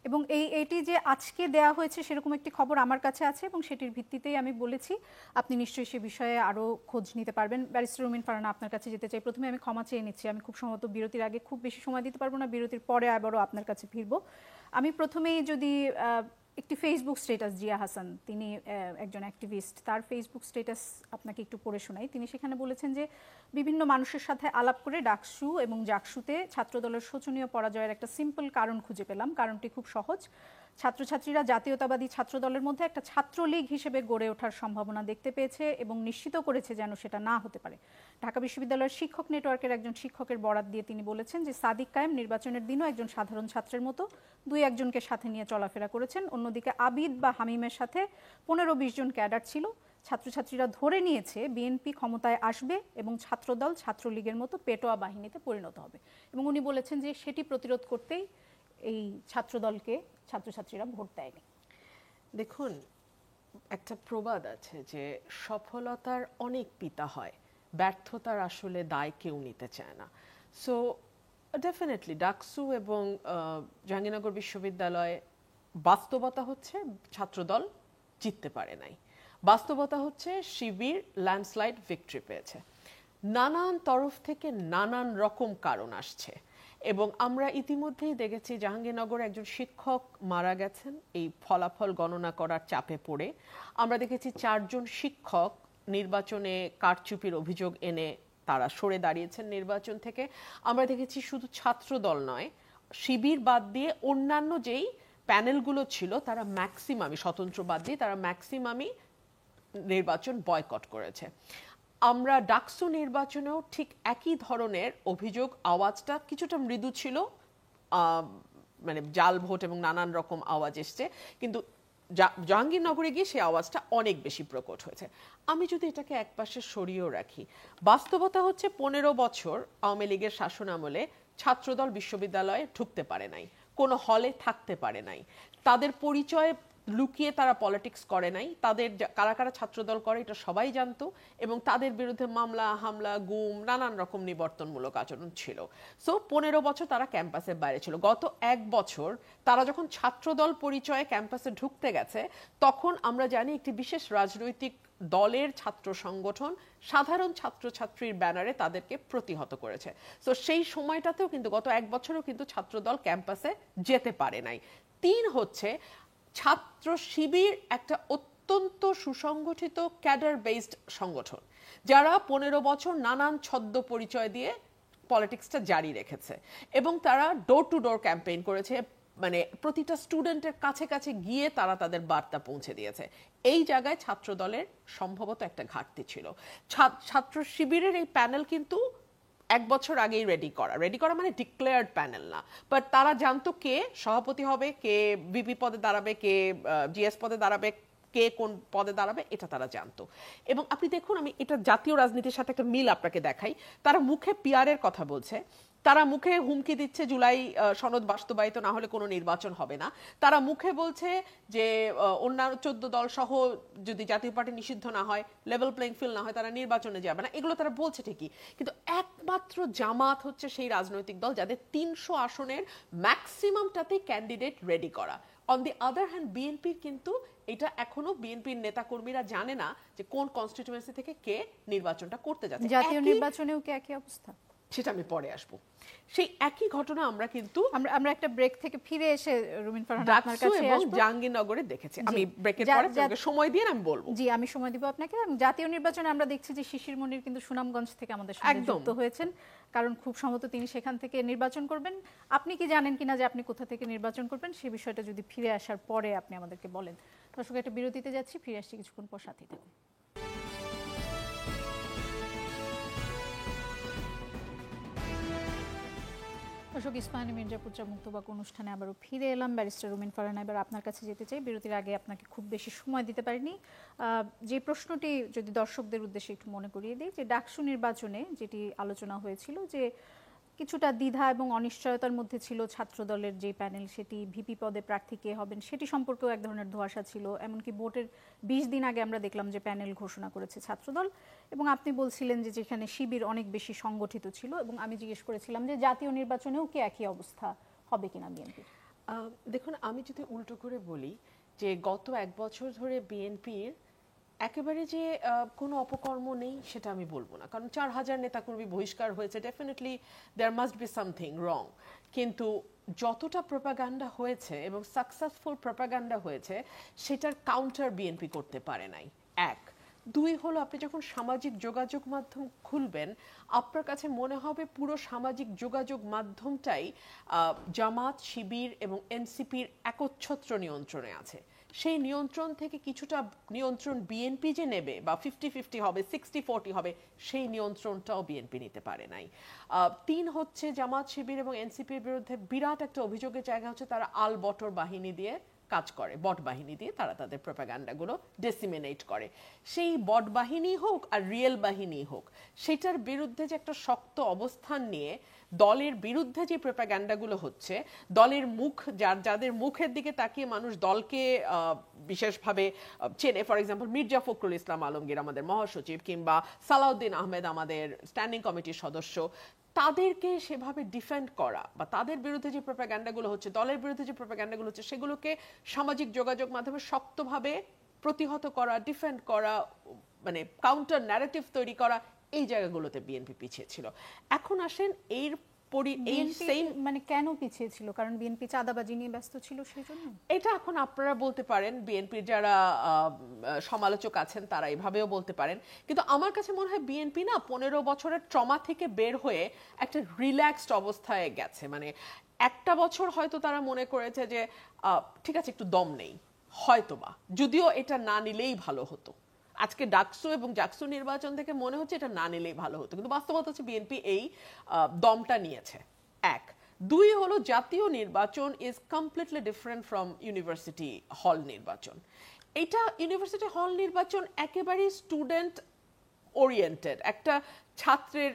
S1: এবং এটি যে আজকে দেয়া হয়েছে সেরকম একটি খবর আমার কাছে আছে এবং সেটির ভিত্তিতেই আমি বলেছি। আপনি নিশ্চয়ই সে বিষয়ে আরও খোঁজ নিতে পারবেন। ব্যারিস্টার রুমিন ফারহানা, আপনার কাছে যেতে চাই। প্রথমে আমি ক্ষমা চেয়ে নিচ্ছি, আমি খুব সম্ভবত বিরতির আগে খুব বেশি সময় দিতে পারবো না, বিরতির পরে আবারও আপনার কাছে ফিরবো। আমি প্রথমেই যদি একটি ফেসবুক স্ট্যাটাস, জিয়া হাসান তিনি একজন অ্যাক্টিভিস্ট, তার ফেসবুক স্ট্যাটাস আপনাকে একটু পড়ে শোনাই। তিনি সেখানে বলেছেন যে বিভিন্ন মানুষের সাথে আলাপ করে ডাকসু এবং জাকসুতে ছাত্রদলের শোচনীয় পরাজয়ের একটা সিম্পল কারণ খুঁজে পেলাম। কারণটি খুব সহজ। ছাত্রছাত্রীরা জাতীয়তাবাদী ছাত্রদলের মধ্যে একটা ছাত্রলীগ হিসেবে গড়ে ওঠার সম্ভাবনা দেখতে পেয়েছে এবং নিশ্চিত করেছে যেন সেটা না হতে পারে। ঢাকা বিশ্ববিদ্যালয়ের শিক্ষক নেটওয়ার্কের একজন শিক্ষকের বরাত দিয়ে তিনি বলেছেন যে সাদিক কায়েম নির্বাচনের দিনও একজন সাধারণ ছাত্রের মতো দুই একজনকে সাথে নিয়ে চলাফেরা করেছেন। অন্যদিকে আবিদ বা হামিমের সাথে 15-20 জন ক্যাডার ছিল। ছাত্রছাত্রীরা ধরে নিয়েছে বিএনপি ক্ষমতায় আসবে এবং ছাত্রদল ছাত্রলীগের মতো পেটোয়া বাহিনীতে পরিণত হবে। এবং উনি বলেছেন যে সেটি প্রতিরোধ করতেই এই ছাত্রদলকে ছাত্রছাত্রীরা ভোট দেয়নি।
S4: দেখুন, একটা প্রবাদ আছে যে সফলতার অনেক পিতা হয়, ব্যর্থতার আসলে দায় কেউ নিতে চায় না। সো ডেফিনেটলি ডাকসু এবং জাহাঙ্গীরনগর বিশ্ববিদ্যালয়ে বাস্তবতা হচ্ছে ছাত্রদল জিততে পারে নাই, বাস্তবতা হচ্ছে শিবির ল্যান্ডস্লাইড ভিক্টরি পেয়েছে। নানান তরফ থেকে নানান রকম কারণ আসছে এবং আমরা ইতিমধ্যেই দেখেছি জাহাঙ্গীরনগরে একজন শিক্ষক মারা গেছেন এই ফলাফল গণনা করার চাপে পড়ে। আমরা দেখেছি 4 জন শিক্ষক নির্বাচনে কারচুপির অভিযোগ এনে তারা সরে দাঁড়িয়েছেন নির্বাচন থেকে। আমরা দেখেছি শুধু ছাত্রদল নয়, শিবির বাদ দিয়ে অন্যান্য যেই প্যানেলগুলো ছিল তারা ম্যাক্সিমামই, স্বতন্ত্র বাদ দিয়ে তারা ম্যাক্সিমামই নির্বাচন বয়কট করেছে। আমরা ডাকসু নির্বাচনেও ঠিক একই ধরনের অভিযোগ, আওয়াজটা কিছুটা মৃদু ছিল, মানে জাল ভোট এবং নানান রকম আওয়াজ এসছে, কিন্তু জাহাঙ্গীরনগরে গিয়ে সেই আওয়াজটা অনেক বেশি প্রকট হয়েছে। আমি যদি এটাকে একপাশে সরিয়েও রাখি, বাস্তবতা হচ্ছে 15 বছর আওয়ামী লীগের শাসন আমলে ছাত্রদল বিশ্ববিদ্যালয়ে ঢুকতে পারে নাই, কোনো হলে থাকতে পারে নাই, তাদের পরিচয় লুকিয়ে তারা পলিটিক্স করে নাই, তাদের কারা কারা ছাত্রদল করে এটা সবাই জানতো এবং তাদের বিরুদ্ধে মামলা হামলা গুম নানান রকম নিবর্তনমূলক আচরণ ছিল। সো 15 বছর তারা ক্যাম্পাসের বাইরে ছিল। গত 1 বছর তারা যখন ছাত্রদল পরিচয়ে ক্যাম্পাসে ঢুকতে গেছে তখন আমরা জানি একটি বিশেষ রাজনৈতিক দলের ছাত্র সংগঠন সাধারণ ছাত্রছাত্রীর ব্যানারে তাদেরকে প্রতিহত করেছে। সো সেই সময়টাতেও কিন্তু গত 1 বছরও কিন্তু ছাত্রদল ক্যাম্পাসে যেতে পারে নাই। 3 হচ্ছে ছাত্র শিবির একটা অত্যন্ত সুসংগঠিত ক্যাডার বেসড সংগঠন, যারা 15 বছর নানান ছদ্ম পরিচয় দিয়ে পলিটিক্সটা জারি রেখেছে এবং তারা ডোর টু ডোর ক্যাম্পেইন করেছে, মানে প্রতিটা স্টুডেন্টের কাছে কাছে গিয়ে তারা তাদের বার্তা পৌঁছে দিয়েছে। এই জায়গায় ছাত্র দলের সম্ভবত একটা ঘাটতি ছিল। ছাত্র শিবিরের এই প্যানেল কিন্তু 1 বছর আগেই রেডি করা মানে ডিক্লেয়ার্ড প্যানেল না, বাট তারা জানতো কে সভাপতি হবে, কে ভিপি পদে দাঁড়াবে, কে জিএস পদে দাঁড়াবে, কে কোন পদে দাঁড়াবে, এটা তারা জানতো। এবং আপনি দেখুন, আমি এটা জাতীয় রাজনীতির সাথে একটা মিল আপনাকে দেখাই। তারা মুখে পিআরের কথা বলছে, তারা মুখে হুমকি দিচ্ছে জুলাই সনদ বাস্তবায়িত না হলে কোনো নির্বাচন হবে না, তারা মুখে বলছে যে অন্যান্য 14 দল সহ যদি জাতীয় পার্টি নিষিদ্ধ না হয়, লেভেল প্লেইং ফিল্ড না হয়, তারা নির্বাচনে যাবে না। এগুলো তারা বলছে ঠিকই, কিন্তু একমাত্র জামাত হচ্ছে সেই রাজনৈতিক দল যাদের 300 আসনের ম্যাক্সিমামটাতেই ক্যান্ডিডেট রেডি করা। অন দি আদার হ্যান্ড বিএনপির কিন্তু এটা এখনো বিএনপির নেতাকর্মীরা জানে না যে কোন কনস্টিটিউয়েন্সি থেকে কে নির্বাচনটা করতে যাচ্ছে।
S1: জাতীয় নির্বাচনেও কি একই অবস্থা?
S4: সেটা আমি পরে আসবো। সেই একই ঘটনা আমরা কিন্তু
S1: আমরা একটা ব্রেক থেকে ফিরে এসে রুমিন ফারহানা আপনার
S4: ডাকসু
S1: কাছে
S4: এবং
S1: আসবো।
S4: জাহাঙ্গীরনগরে দেখেছি। আমি ব্রেকের
S1: যা-
S4: পরে
S1: যা-
S4: আপনাকে সময় দিয়ে আমি বলবো।
S1: জি, আমি সময় দিব আপনাকে। এবং জাতীয় নির্বাচনে আমরা দেখছি যে শিশির মনির কিন্তু সুনামগঞ্জ থেকে আমাদের সঙ্গে
S4: একদম।
S1: যুক্ত হয়েছেন, কারণ খুব সম্ভবত তিনি সেখান থেকে নির্বাচন করবেন। আপনি কি জানেন কিনা যে আপনি কোথা থেকে নির্বাচন করবেন, সেই বিষয়টা যদি ফিরে আসার পরে আপনি আমাদেরকে বলেন। দর্শক, একটা বিরতিতে যাচ্ছি, ফিরে আসছি কিছুক্ষণ পর, সাথেই থাকুন। দর্শক, ইস্পাহানি মির্জাপুর মুক্তবাক অনুষ্ঠানে আবারও ফিরে এলাম। ব্যারিস্টার রুমিন ফারহানা, এবার আপনার কাছে যেতে চাই। বিরতির আগে আপনাকে খুব বেশি সময় দিতে পারিনি। যে প্রশ্নটি যদি দর্শকদের উদ্দেশ্যে একটু মনে করিয়ে দিই, যে ডাকসু নির্বাচনে যেটি আলোচনা হয়েছিল যে কিছুটা দ্বিধা এবং অনিশ্চয়তার মধ্যে ছিল ছাত্রদলের যে প্যানেল, সেটি ভিপি পদে প্রার্থী কে হবেন সেটি সম্পর্কেও এক ধরনের ধোঁয়াশা ছিল। এমনকি ভোটের 20 দিন আগে আমরা দেখলাম যে প্যানেল ঘোষণা করেছে ছাত্রদল, এবং আপনি বলছিলেন যে যেখানে শিবির অনেক বেশি সংগঠিত ছিল, এবং আমি জিজ্ঞেস করেছিলাম যে জাতীয় নির্বাচনেও কি একই অবস্থা হবে কিনা বিএনপি।
S4: দেখুন, আমি যদি উল্টো করে বলি যে গত 1 বছর ধরে বিএনপির একেবারে যে কোনো অপকর্ম নেই সেটা আমি বলবো না, কারণ 4000 নেতাকর্মী বহিষ্কার হয়েছে, definitely there must be something wrong. কিন্তু যতটা প্রোপাগান্ডা হয়েছে এবং সাকসেসফুল প্রোপাগান্ডা হয়েছে সেটার কাউন্টার বিএনপি করতে পারে নাই। 1 2 হলো, আপনি যখন সামাজিক যোগাযোগ মাধ্যম খুলবেন আপনার কাছে মনে হবে পুরো সামাজিক যোগাযোগ মাধ্যমটাই জামাত, শিবির এবং এনসিপির একচ্ছত্র নিয়ন্ত্রণে আছে। সেই নিয়ন্ত্রণ থেকে কিছুটা নিয়ন্ত্রণ বিএনপি যে নেবে বা 50-50 হবে, 60-40 হবে, সেই নিয়ন্ত্রণটাও বিএনপি নিতে পারে নাই। 3 হচ্ছে, জামাত, শিবির এবং এনসিপির বিরুদ্ধে বিরাট একটা অভিযোগের জায়গা হচ্ছে তারা আল বটর বাহিনী দিয়ে কাজ করে, বট বাহিনী দিয়ে তারা তাদের প্রোপাগান্ডাগুলো ডিসিমিনেট করে। সেই বট বাহিনী হোক আর রিয়েল বাহিনী হোক, সেটার বিরুদ্ধে যে একটা শক্ত অবস্থান নিয়ে দলের বিরুদ্ধে যে প্রোপাগান্ডাগুলো হচ্ছে, দলের মুখ যাদের মুখের দিকে তাকিয়ে মানুষ দলকে বিশেষভাবে চেনে, ফর এক্সাম্পল মির্জা ফখরুল ইসলাম আলমগীর আমাদের মহাসচিব, কিংবা সালাউদ্দিন আহমেদ আমাদের স্ট্যান্ডিং কমিটির সদস্য, তাদেরকে সেভাবে ডিফেন্ড করা বা তাদের বিরুদ্ধে যে প্রোপাগান্ডাগুলো হচ্ছে, দলের বিরুদ্ধে যে প্রোপাগান্ডাগুলো হচ্ছে, সেগুলোকে সামাজিক যোগাযোগ মাধ্যমে শক্তভাবে প্রতিহত করা, ডিফেন্ড করা, মানে কাউন্টার ন্যারেটিভ তৈরি করা, এই জায়গাগুলোতে বিএনপি পিছিয়ে ছিল। এখন আসেন এই
S1: মানে কেন পিছিয়ে ছিল? কারণ বিএনপি চাঁদাবাজি নিয়ে ব্যস্ত ছিল, সেই জন্য?
S4: এটা এখন আপনারা বলতে পারেন, বিএনপির যারা সমালোচক আছেন তারা এভাবেও বলতে পারেন, কিন্তু আমার কাছে মনে হয় বিএনপি না 15 বছরের ট্রমা থেকে বের হয়ে একটা রিল্যাক্সড অবস্থায় গেছে। মানে একটা বছর হয়তো তারা মনে করেছে যে ঠিক আছে, একটু দম নেই হয়তোবা, যদিও এটা না নিলেই ভালো হতো। আজকে ডাকসু এবং জাকসু নির্বাচন থেকে মনে হচ্ছে এটা না নিলেই ভালো হতো, কিন্তু বাস্তবতা হচ্ছে বিএনপি এই দমটা নিয়েছে। 1 2 হলো, জাতীয় নির্বাচন is completely different from university হল নির্বাচন। এটা ইউনিভার্সিটি হল নির্বাচন একেবারেই স্টুডেন্ট ওরিয়েন্টেড, একটা ছাত্রের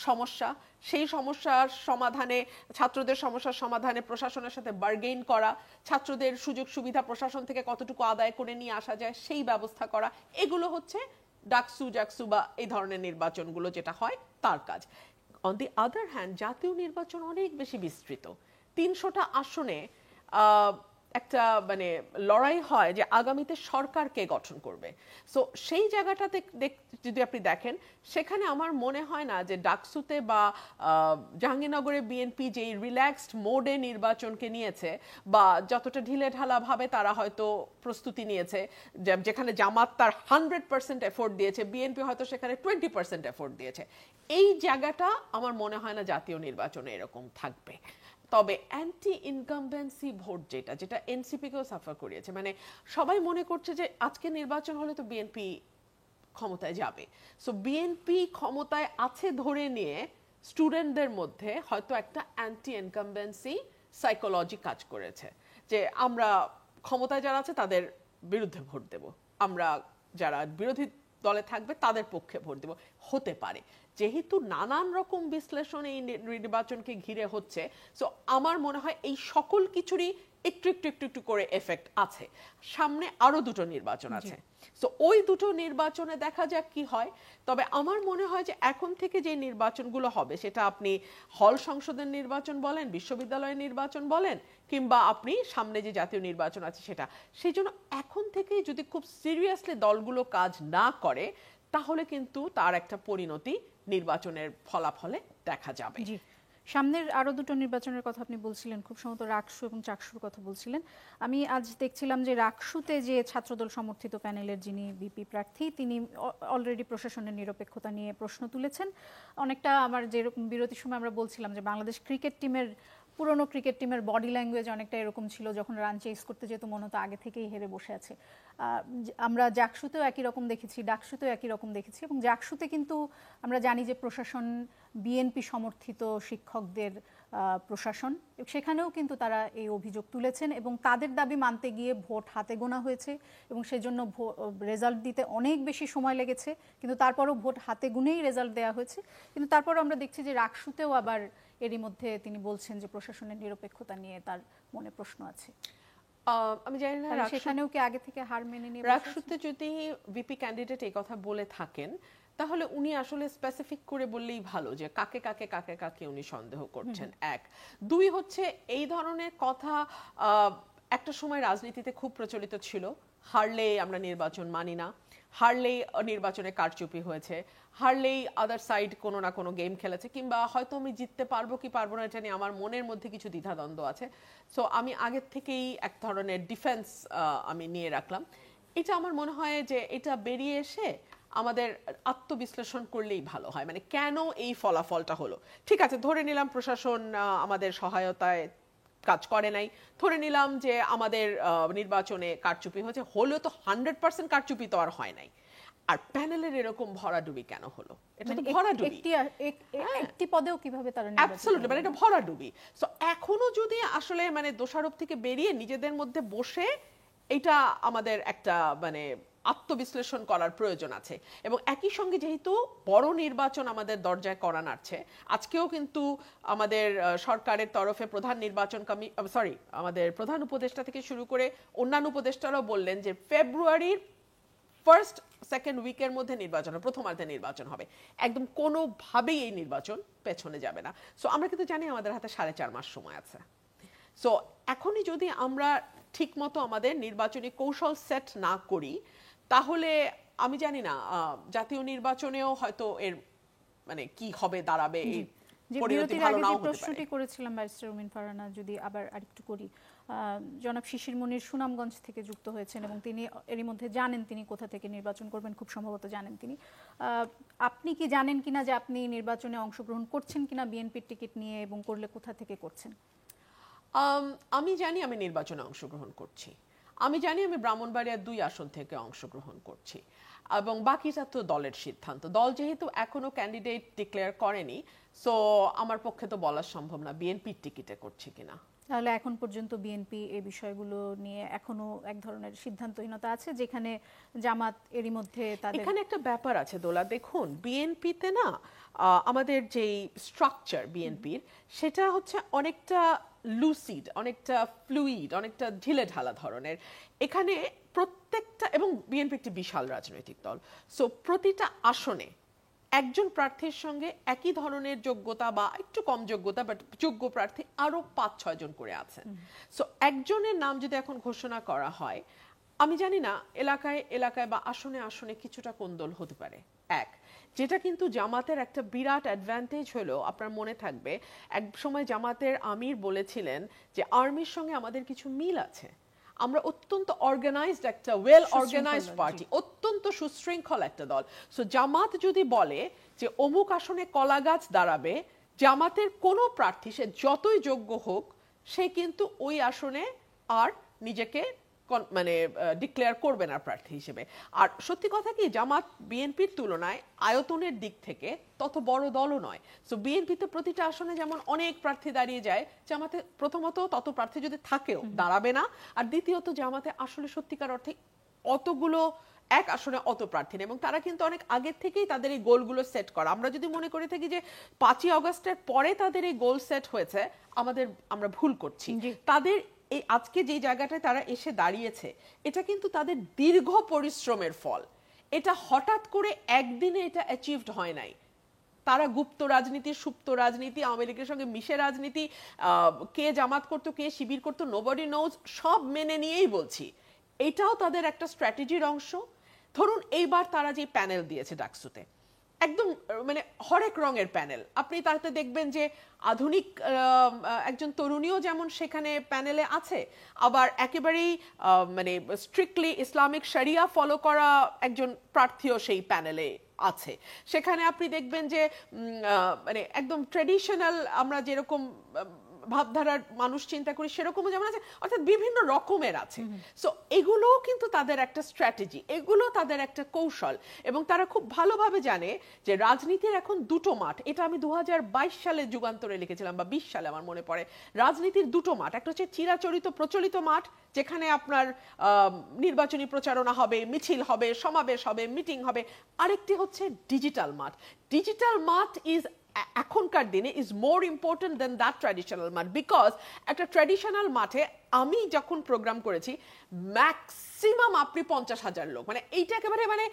S4: সমস্যা, সেই সমস্যার সমাধানে, ছাত্রদের সমস্যার সমাধানে প্রশাসনের সাথে বার্গেইন করা, ছাত্রদের সুযোগ সুবিধা প্রশাসন থেকে কতটুকু আদায় করে নিয়ে আসা যায় সেই ব্যবস্থা করা, এগুলো হচ্ছে ডাকসু, জাকসু বা এই ধরনের নির্বাচনগুলো যেটা হয় তার কাজ। অন দি আদার হ্যান্ড, জাতীয় নির্বাচন অনেক বেশি বিস্তৃত। 300টা আসনে একটা মানে লড়াই হয় যে আগামীতে সরকারকে গঠন করবে। সো সেই জায়গাটাতে যদি আপনি দেখেন, সেখানে আমার মনে হয় না যে ডাকসুতে বা জাহাঙ্গীরনগরে বিএনপি যেই রিল্যাক্সড মোডে নির্বাচনকে নিয়েছে বা যতটা ঢিলে ঢালা ভাবে তারা হয়তো প্রস্তুতি নিয়েছে, যেখানে জামাত তার 100% এফোর্ট দিয়েছে, বিএনপি হয়তো সেখানে 20% এফোর্ট দিয়েছে, এই জায়গাটা আমার মনে হয় না জাতীয় নির্বাচনে এরকম থাকবে। তবে অ্যান্টি ইনকামবেন্সি ভোট যেটা এনসিপিকেও সাফার করিয়েছে, মানে সবাই মনে করছে যে আজকে নির্বাচন হলে তো বিএনপি ক্ষমতায় যাবে। সো বিএনপি ক্ষমতায় আছে ধরে নিয়ে স্টুডেন্টদের মধ্যে হয়তো একটা অ্যান্টি ইনকামবেন্সি সাইকোলজি কাজ করেছে, যে আমরা ক্ষমতায় যারা আছে তাদের বিরুদ্ধে ভোট দেব, আমরা যারা বিরোধী দলে থাকবে তাদের পক্ষে ভোট দেব। হতে পারে, যেহেতু নানান রকম বিশ্লেষণ এই নির্বাচনকে ঘিরে হচ্ছে, সো আমার মনে হয় এই সকল কিছুরই একটু একটু একটু একটু করে এফেক্ট আছে। সামনে আরো 2টো নির্বাচন আছে, সো ওই 2টো নির্বাচনে দেখা যাক কি হয়। তবে আমার মনে হয় যে এখন থেকে যে নির্বাচনগুলো হবে, সেটা আপনি হল সংসদের নির্বাচন বলেন, বিশ্ববিদ্যালয়ের নির্বাচন বলেন, কিংবা আপনি সামনে যে জাতীয় নির্বাচন আছে সেটা, সেই জন্য এখন থেকেই যদি খুব সিরিয়াসলি দলগুলো কাজ না করে, তাহলে কিন্তু তার একটা পরিণতি নির্বাচনের ফলাফলে দেখা যাবে।
S1: জি, সামনের আরো দুটো নির্বাচনের কথা আপনি বলছিলেন, খুব সম্ভবত রাকসু এবং চাকসুর কথা বলছিলেন। আমি আজ দেখছিলাম যে রাকসুতে যে ছাত্রদল সমর্থিত প্যানেলের যিনি ভিপি প্রার্থী, তিনি অলরেডি প্রশাসনের নিরপেক্ষতা নিয়ে প্রশ্ন তুলেছেন। অনেকটা আমার যেরকম বিরতির সময় আমরা বলছিলাম যে বাংলাদেশ ক্রিকেট টিমের, পুরনো ক্রিকেট টিমের বডি ল্যাঙ্গুয়েজ অনেকটা এরকম ছিল, যখন রান চেস করতে যেত মনে হতো আগে থেকেই হেরে বসে আছে। আমরা জাকসুতেও একই রকম দেখেছি, ডাকসুতেও একই রকম দেখেছি। এবং জাকসুতে কিন্তু আমরা জানি যে প্রশাসন বিএনপি সমর্থিত শিক্ষকদের প্রশাসন, সেখানেও কিন্তু তারা এই অভিযোগ তুলেছেন এবং তাদের দাবি মানতে গিয়ে ভোট হাতে গোনা হয়েছে এবং সেজন্য রেজাল্ট দিতে অনেক বেশি সময় লেগেছে, কিন্তু তারপরও ভোট হাতে গুনেই রেজাল্ট দেওয়া হয়েছে। কিন্তু তারপরও আমরা দেখছি যে রাকসুতেও আবার এরই মধ্যে তিনি বলছেন যে প্রশাসনের নিরপেক্ষতা নিয়ে তার মনে প্রশ্ন আছে।
S4: আমি জানি না
S1: সেখানেও কি আগে থেকে হার মেনে নিয়ে
S4: রাকসুতে যদি ভিপি ক্যান্ডিডেট এই কথা বলে থাকেন, তাহলে উনি আসলে স্পেসিফিক করে বললেই ভালো যে কাকে কাকে কাকে কাকে উনি সন্দেহ করছেন। এক, দুই হচ্ছে এই ধরনের কথা একটা সময় রাজনীতিতে খুব প্রচলিত ছিল, হারলে আমরা নির্বাচন মানি না, হারলেই নির্বাচনে কারচুপি হয়েছে, হারলেই আদার সাইড কোনো না কোনো গেম খেলেছে, কিংবা হয়তো আমি জিততে পারবো কি পারবো না এটা নিয়ে আমার মনের মধ্যে কিছু দ্বিধাদ্বন্দ্ব আছে। সো আমি আগের থেকেই এক ধরনের ডিফেন্স আমি নিয়ে রাখলাম। এটা আমার মনে হয় যে এটা বেরিয়ে এসে আমাদের আত্মবিশ্লেষণ করলেই ভালো হয়, মানে কেন এই ফলাফলটা হলো। ঠিক আছে, ধরে নিলাম প্রশাসন আমাদের সহায়তায় কাজ করে নাই, ধরে নিলাম যে আমাদের নির্বাচনে কারচুপি হয়েছে, হলেও তো 100% কারচুপি তো আর হয় নাই। আর প্যানেলের এরকম ভরাডুবি কেন হলো? এটা তো ভরাডুবি,
S1: একটি পদেও কিভাবে তারা
S4: অ্যাবসলিউটলি, মানে এটা ভরাডুবি। সো এখনো যদি আসলে মানে দোষারোপ থেকে বেরিয়ে নিজেদের মধ্যে বসে এটা আমাদের একটা মানে আত্মবিশ্লেষণ করার প্রয়োজন আছে। এবং একই সঙ্গে যেহেতু বড় নির্বাচন আমাদের দরজায় করা নাড়ছে, আজকেও কিন্তু আমাদের সরকারের তরফে প্রধান নির্বাচন আমাদের প্রধান উপদেষ্টা থেকে শুরু করে অন্যান্য উপদেষ্টারাও বললেন যে ফেব্রুয়ারির ফার্স্ট সেকেন্ড উইকের মধ্যে নির্বাচন হবে, প্রথমার্ধে নির্বাচন হবে, একদম কোনোভাবেই এই নির্বাচন পেছনে যাবে না। সো আমরা কিন্তু জানি আমাদের হাতে 4.5 মাস সময় আছে। সো এখনই যদি আমরা ঠিকমতো আমাদের নির্বাচনী কৌশল সেট না করি, তাহলে আমি জানি না জাতীয় নির্বাচনেও হয়তো এর মানে কি হবে দাঁড়াবে, এই পরিণতি ভালো নাও হতে পারে।
S1: প্রশ্নটি করেছিলাম ব্যারিস্টার রুমিন ফারহানা, যদি আবার আরেকটু করি। জনাব শিশির মনির সুনামগঞ্জ থেকে যুক্ত হয়েছেন এবং তিনি এরই মধ্যে জানেন তিনি কোথা থেকে নির্বাচন করবেন, খুব সম্ভবত জানেন তিনি। আপনি কি জানেন কিনা যে আপনি নির্বাচনে অংশগ্রহণ করছেন কিনা বিএনপির টিকিট নিয়ে, এবং করলে কোথা থেকে করছেন?
S4: আমি জানি আমি নির্বাচনে অংশগ্রহণ করছি, আমি জানি আমি ব্রাহ্মণবাড়িয়ার 2 আসন থেকে অংশগ্রহণ করছি, এবং বাকিটা তো দলের সিদ্ধান্ত। দল যেহেতু এখনো ক্যান্ডিডেট ডিক্লেয়ার করেনি, সো আমার পক্ষে তো বলা সম্ভব না বিএনপির টিকিটে করছি কিনা।
S1: তাহলে এখন পর্যন্ত বিএনপি এই বিষয়গুলো নিয়ে এখনো এক ধরনের সিদ্ধান্তহীনতা আছে, যেখানে জামাত এরই মধ্যে তাদের।
S4: এখানে একটা ব্যাপার আছে দোলা, দেখুন বিএনপিতে না আমাদের যেই স্ট্রাকচার বিএনপির, সেটা হচ্ছে অনেকটা লুসিড, অনেকটা ফ্লুইড, অনেকটা ঢিলে ঢালা ধরনের। এখানে প্রত্যেকটা, এবং বিএনপি একটি বিশাল রাজনৈতিক দল, সো প্রতিটা আসনে একজন প্রার্থীর সঙ্গে একই ধরনের যোগ্যতা বা একটু কম যোগ্যতা বাট যোগ্য প্রার্থী আরো 5-6 জন করে আছেন। সো একজনের নাম যদি এখন ঘোষণা করা হয়, আমি জানি না এলাকায় এলাকায় বা আসনে আসনে কিছুটা কোন্দল হতে পারে। এক, যেটা কিন্তু জামাতের একটা বিরাট অ্যাডভান্টেজ হলো, আপনার মনে থাকবে এক সময় জামাতের আমির বলেছিলেন যে আর্মির সঙ্গে আমাদের কিছু মিল আছে, আমরা অত্যন্ত অর্গানাইজড একটা ওয়েল অর্গানাইজড পার্টি, অত্যন্ত সুশৃঙ্খল একটা দল। সো জামাত যদি বলে যে অমুক আসনে কলা গাছ দাঁড়াবে, জামাতের কোনো প্রার্থী সে যতই যোগ্য হোক, সে কিন্তু ওই আসনে আর নিজেকে মানে ডিক্লেয়ার করবে না প্রার্থী হিসেবে। আর সত্যি কথা কি, জামাত বিএনপির তুলনায় আয়তনের দিক থেকে তত বড় দলও নয়। সো বিএনপিতে প্রতিটা আসনে যেমন অনেক প্রার্থী দাঁড়িয়ে যায়, জামাতে প্রথমত তত প্রার্থী যদি থাকেও দাঁড়াবে না, আর দ্বিতীয়ত জামাতে আসলে সত্যিকার অর্থে অতগুলো এক আসনে অত প্রার্থী নেই, এবং তারা কিন্তু অনেক আগের থেকেই তাদের এই গোলগুলো সেট করা। আমরা যদি মনে করে থাকি যে 5ই আগস্টের পরে তাদের এই গোল সেট হয়েছে, আমরা ভুল করছি। তাদের এই আজকে যে জায়গাটায় তারা এসে দাঁড়িয়েছে, এটা কিন্তু তাদের দীর্ঘ পরিশ্রমের ফল। এটা হঠাৎ করে একদিনে এটা অ্যাচিভড হয় নাই। তারা গুপ্ত রাজনীতি, সুপ্ত রাজনীতি, আওয়ামী লীগের সঙ্গে মিশে রাজনীতি, কে জামাত করতো কে শিবির করতো নোবডি নোজ, সব মেনে নিয়েই বলছি এটাও তাদের একটা স্ট্র্যাটেজির অংশ। ধরুন এইবার তারা যে প্যানেল দিয়েছে ডাকসুতে, একদম মানে হরেক রঙের প্যানেল। আপনি তাতে দেখবেন যে আধুনিক একজন তরুণীও যেমন সেখানে প্যানেলে আছে, আবার একেবারেই মানে স্ট্রিক্টলি ইসলামিক শরিয়া ফলো করা একজন প্রার্থীও সেই প্যানেলে আছে। সেখানে আপনি দেখবেন যে মানে একদম ট্র্যাডিশনাল আমরা যেরকম ভাবধারার মানুষ চিন্তা করি সেরকমও যেমন আছে, অর্থাৎ বিভিন্ন রকমের আছে। সো এগুলোও কিন্তু তাদের একটা স্ট্র্যাটেজি, এগুলো তাদের একটা কৌশল, এবং তারা খুব ভালোভাবে জানে যে রাজনীতির এখন দুটো মাঠ। এটা আমি 2022 সালে যুগান্তরে লিখেছিলাম, বা 20 সালে আমার মনে পড়ে। রাজনীতির দুটো মাঠ, একটা হচ্ছে চিরাচরিত প্রচলিত মাঠ, যেখানে আপনার নির্বাচনী প্রচারণা হবে, মিছিল হবে, সমাবেশ হবে, মিটিং হবে। আরেকটি হচ্ছে ডিজিটাল মাঠ। ডিজিটাল মাঠ ইজ এখনকার দিনে is more important than that traditional মাঠ, বিকজ একটা ট্র্যাডিশনাল মাঠে আমি যখন প্রোগ্রাম করেছি ম্যাক্সিমাম আপনি 50,000 লোক, মানে এইটা একেবারে মানে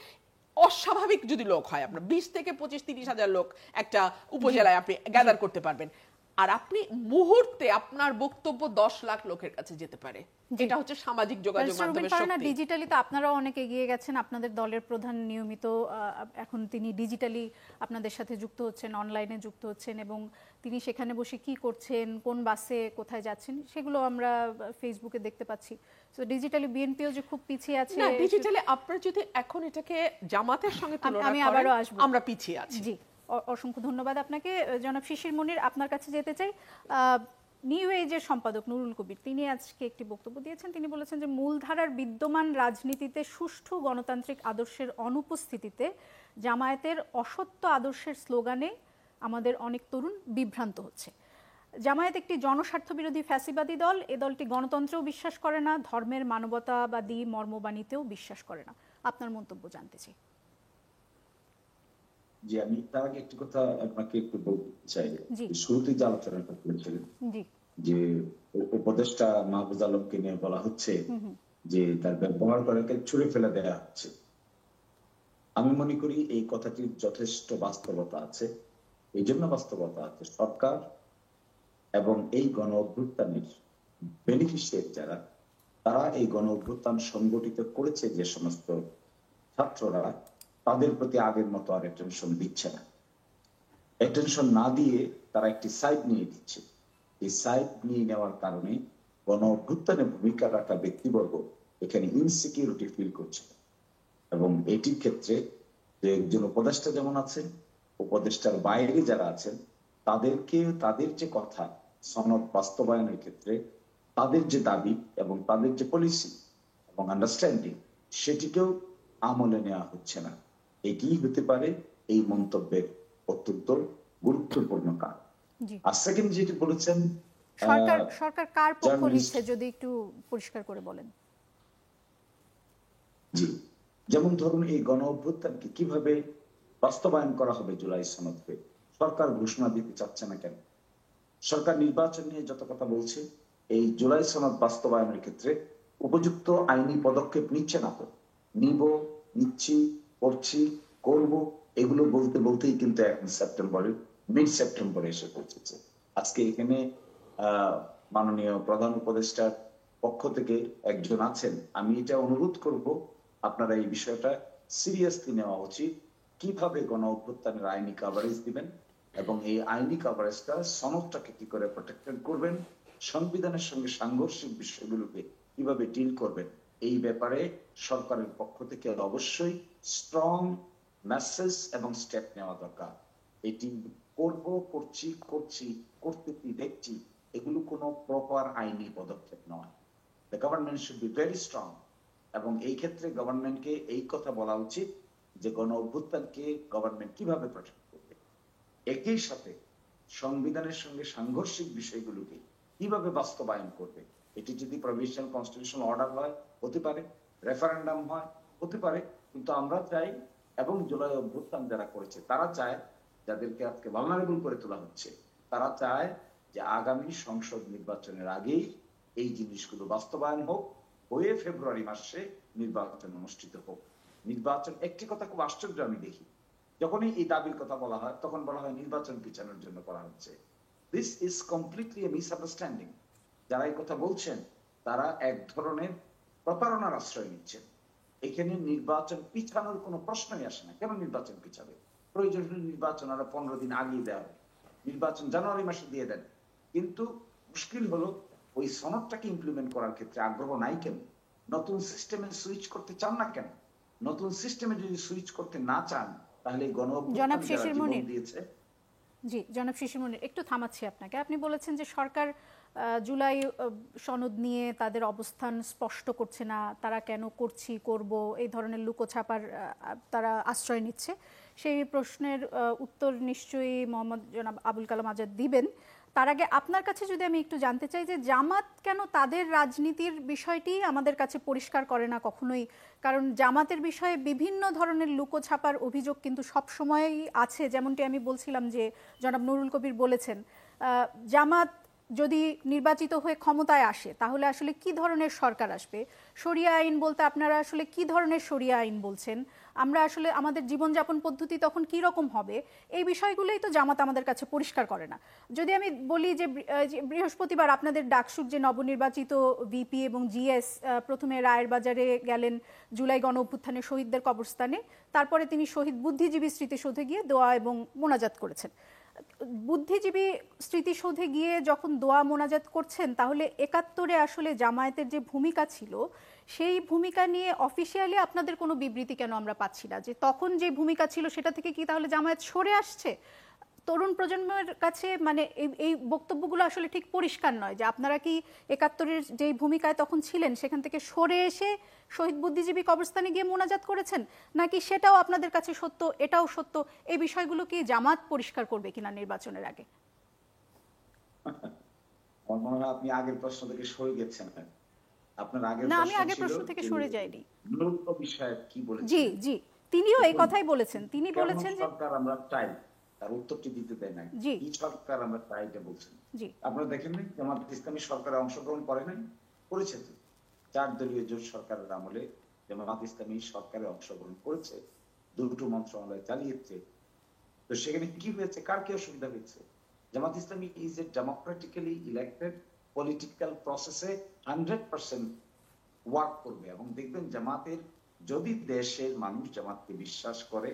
S4: অস্বাভাবিক যদি লোক হয়, আপনার 20 থেকে 25-30 হাজার লোক একটা উপজেলায় আপনি গ্যাদার করতে পারবেন। আর আপনি মুহূর্তে আপনার বক্তব্য 10 লাখ লোকের কাছে যেতে পারে। এটা হচ্ছে সামাজিক যোগাযোগ মাধ্যমের শক্তি।
S1: ডিজিটালি তো আপনারাও অনেক এগিয়ে গেছেন। আপনাদের দলের প্রধান নিয়মিত এখন তিনি ডিজিটালি আপনাদের সাথে যুক্ত হচ্ছেন, অনলাইনে যুক্ত হচ্ছেন, এবং তিনি সেখানে বসে কি করছেন, কোন বাসে কোথায় যাচ্ছেন, সেগুলো আমরা ফেসবুকে দেখতে পাচ্ছি। তো ডিজিটালি বিএনপিও যে খুব পিছিয়ে আছে,
S4: না, ডিজিটালি আপনারা যদি এখন এটাকে জামাতের সঙ্গে তুলনা
S1: আমি
S4: করেন,
S1: আবারও আসবো,
S4: আমরা পিছিয়ে আছি।
S1: জি, অসংখ্য ধন্যবাদ আপনাকে। জনাব শিশির মনির, আপনার কাছে যেতে চাই। নিউ এজের সম্পাদক নুরুল কবির তিনি আজকে একটি বক্তব্য দিয়েছেন। তিনি বলেছেন যে মূলধারার বিদ্যমান রাজনীতিতে সুষ্ঠু গণতান্ত্রিক আদর্শের অনুপস্থিতিতে জামায়াতের অসত্য আদর্শের স্লোগানে আমাদের অনেক তরুণ বিভ্রান্ত হচ্ছে। জামায়াত একটি জনস্বার্থ বিরোধী ফ্যাসিবাদী দল। এ দলটি গণতন্ত্রেও বিশ্বাস করে না, ধর্মের মানবতাবাদী মর্মবাণীতেও বিশ্বাস করে না। আপনার মন্তব্য জানতে চাই।
S3: যে আমি তার আগে একটি কথা আপনাকে একটু বলতে চাই। শুরুতে যে আলোচনাটা করেছিলেন যে উপদেষ্টা মাহফুজ আলমকে নিয়ে বলা হচ্ছে যে তার ব্যবহার করাকে ছুঁড়ে ফেলে দেওয়া হচ্ছে। আমি মনে করি এই কথাটির যথেষ্ট বাস্তবতা আছে। এই জন্য বাস্তবতা আছে, সরকার এবং এই গণ অভ্যুত্থানের বেনিফিশিয়ারি যারা, তারা এই গণ অভ্যুত্থান সংগঠিত করেছে যে সমস্ত ছাত্ররা, তাদের প্রতি আগের মতো আর অ্যাটেনশন দিচ্ছে না। অ্যাটেনশন না দিয়ে তারা একটি সাইড নিয়ে দিচ্ছে। এই সাইড নিয়ে নেওয়ার কারণে গণ অভ্যুত্থানে ভূমিকা রাখা ব্যক্তিবর্গ এখানে ইনসিকিউরিটি ফিল করছে। এবং এটির ক্ষেত্রে যে একজন উপদেষ্টা যেমন আছেন, উপদেষ্টার বাইরে যারা আছেন, তাদেরকে তাদের যে কথা সনদ বাস্তবায়নের ক্ষেত্রে তাদের যে দাবি এবং তাদের যে পলিসি এবং আন্ডারস্ট্যান্ডিং, সেটিকেও আমলে নেওয়া হচ্ছে না। এটি হতে পারে এই মন্তব্যের অত্যন্ত গুরুত্বপূর্ণ কারণ। আর সেকেন্ড যেটি বলেছেন,
S1: সরকার কার পক্ষ নিচ্ছে যদি একটু পরিষ্কার করে বলেন।
S3: জি, যেমন ধরুন এই গণ অভ্যুত্থানকে কিভাবে বাস্তবায়ন করা হবে জুলাই সনদকে সরকার ঘোষণা দিতে চাচ্ছে না কেন? সরকার নির্বাচন নিয়ে যত কথা বলছে, এই জুলাই সনদ বাস্তবায়নের ক্ষেত্রে উপযুক্ত আইনি পদক্ষেপ নিচ্ছে না। তো নিচ্ছি, করছি, করব, এগুলো বলতে বলতেই কিন্তু এখন মিড সেপ্টেম্বরে এসে পৌঁছেছে। আজকে এখানে মাননীয় প্রধান উপদেষ্টার পক্ষ থেকে একজন আছেন। আমি এটা অনুরোধ করব, আপনারা এই বিষয়টা সিরিয়াসলি নেওয়া উচিত। কিভাবে গণ অভ্যুত্থানের আইনি কভারেজ দিবেন এবং এই আইনি কভারেজটা সনদটাকে কি করে প্রোটেক্টেড করবেন, সংবিধানের সঙ্গে সাংঘর্ষিক বিষয়গুলোকে কিভাবে ডিল করবেন, এই ব্যাপারে সরকারের পক্ষ থেকে অবশ্যই স্ট্রং মেসেজ এবং স্টেপ নেওয়া দরকার। এটি করতেছি, দেখছি, এগুলো কোনো প্রপার আইনি পদক্ষেপ নয়। The government should be very strong. এবং এই ক্ষেত্রে গভর্নমেন্টকে এই কথা বলা উচিত যে গণ অভ্যুত্থানকে গভর্নমেন্ট কিভাবে প্রোটেক্ট করবে, একই সাথে সংবিধানের সঙ্গে সাংঘর্ষিক বিষয়গুলোকে কিভাবে বাস্তবায়ন করবে। এটি যদি প্রভিশনাল কনস্টিটিউশনাল অর্ডার হয় হতে পারে, রেফারেন্ডাম হয় হতে পারে, কিন্তু আমরা চাই, এবং জুলাই অভ্যুত্থান যারা করেছে তারা চায়, যাদেরকে আজকে ভালনারেবল করে তোলা হচ্ছে, তারা চায় যে আগামী সংসদ নির্বাচনের আগেই এই জিনিসগুলো বাস্তবায়ন হোক, হয়ে ফেব্রুয়ারি মাসে নির্বাচন অনুষ্ঠিত হোক। নির্বাচন, একটি কথা খুব আশ্চর্য আমি দেখি, যখনই এই দাবির কথা বলা হয় তখন বলা হয় নির্বাচন পিছানোর জন্য করা হচ্ছে। This is completely A misunderstanding. যারা এই কথা বলছেন তারা এক ধরনের প্রতারণার আশ্রয় নিচ্ছেন। এখানে নির্বাচন পিছানোর কোনো প্রশ্নই আসে না। কেন নির্বাচন পিছাবে? প্রয়োজন হলে নির্বাচন আরো 15 দিন আগিয়ে দেওয়া হবে, নির্বাচন জানুয়ারি মাসে দিয়ে দেন। কিন্তু মুশকিল হলো ওই সনদটাকে ইমপ্লিমেন্ট করার ক্ষেত্রে আগ্রহ নাই কেন? নতুন সিস্টেমে সুইচ করতে চান না কেন? নতুন সিস্টেমে যদি সুইচ করতে না চান তাহলে
S1: জনাব শিশির মনির, জি জনাব শিশির মনির, একটু থামাচ্ছি আপনাকে। আপনি বলেছেন যে সরকার জুলাই সনদ নিয়ে তাদের অবস্থান স্পষ্ট করছে না, তারা কেন করব এই ধরনের লুকোছাপার তারা আশ্রয় নিচ্ছে। সেই প্রশ্নের উত্তর নিশ্চয়ই মোহাম্মদ জনাব আবুল কালাম আজাদ দিবেন। তার আগে আপনার কাছে যদি আমি একটু জানতে চাই যে জামাত কেন তাদের রাজনীতির বিষয়টি আমাদের কাছে পরিষ্কার করে না কখনোই? কারণ জামাতের বিষয়ে বিভিন্ন ধরনের লুকোছাপার অভিযোগ কিন্তু সবসময়ই আছে। যেমনটি আমি বলছিলাম যে জনাব নুরুল কবির বলেছেন, জামাত যদি নির্বাচিত হয়ে ক্ষমতায় আসে তাহলে আসলে কি ধরনের সরকার আসবে, শরিয়া আইন বলতে আপনারা আসলে কি ধরনের শরিয়া আইন বলছেন, আমরা আসলে আমাদের জীবনযাপন পদ্ধতি তখন কি রকম হবে, এই বিষয়গুলোই তো জামাত আমাদের কাছে পরিষ্কার করে না। যদি আমি বলি যে বৃহস্পতিবার আপনাদের ডাকসুর যে নবনির্বাচিত ভিপি এবং জিএস প্রথমে রায়ের বাজারে গেলেন জুলাই গণ অভ্যুত্থানের শহীদদের কবরস্থানে, তারপরে তিনি শহীদ বুদ্ধিজীবী স্মৃতিসৌধে গিয়ে দোয়া এবং মোনাজাত করেছেন। বুদ্ধিজীবী স্মৃতিসৌধে গিয়ে যখন দোয়া মোনাজাত করছেন, তাহলে ৭১-এ আসলে জামায়াতের যে ভূমিকা ছিল সেই ভূমিকা নিয়ে অফিসিয়ালি আপনাদের কোনো বিবৃতি কেন আমরা পাচ্ছি না? যে তখন যে ভূমিকা ছিল সেটা থেকে কি তাহলে জামায়াত সরে আসছে? তরুণ প্রজন্মের কাছে মানে এই বক্তব্যগুলো আসলে ঠিক পরিষ্কার নয় যে আপনারা কি ৭১-এর যেই ভূমিকায় তখন ছিলেন সেখান থেকে সরে এসে শহীদ বুদ্ধিজীবী কবরস্থানে গিয়ে মোনাজাত করেছেন, নাকি সেটাও আপনাদের কাছে সত্য এটাও সত্য? এই বিষয়গুলো কি জামাত পরিষ্কার করবে কিনা নির্বাচনের আগে?
S3: আপনি আগের প্রশ্ন থেকে সরে গেছেন। আপনার আগের
S1: না, আমি আগের প্রশ্ন থেকে সরে যাইনি।
S3: নুরুল কবির সাহেব কি বলেছেন?
S1: জি জি, তিনিও এই কথাই বলেছেন। তিনি বলেছেন যে
S3: সরকার আমরা চাই, তার উত্তরটি দিতে দেয় না। কি সরকার আমরা চাই এটা বলছেন। আপনারা দেখেন নাই জামাত ইসলামী সরকারে অংশগ্রহণ করে নাই? করেছে তো। 4 দলীয় জোট সরকারের আমলে জামাত ইসলামী সরকারে অংশগ্রহণ করেছে, দুটো মন্ত্রণালয় চালিয়েছে। তো সেখানে কি হয়েছে? কার কি অসুবিধা হয়েছে? Jamaat Islami is a democratically elected political প্রসেসে 100% ওয়ার্ক করবে। এবং দেখবেন জামাতের যদি দেশের মানুষ জামাতকে বিশ্বাস করে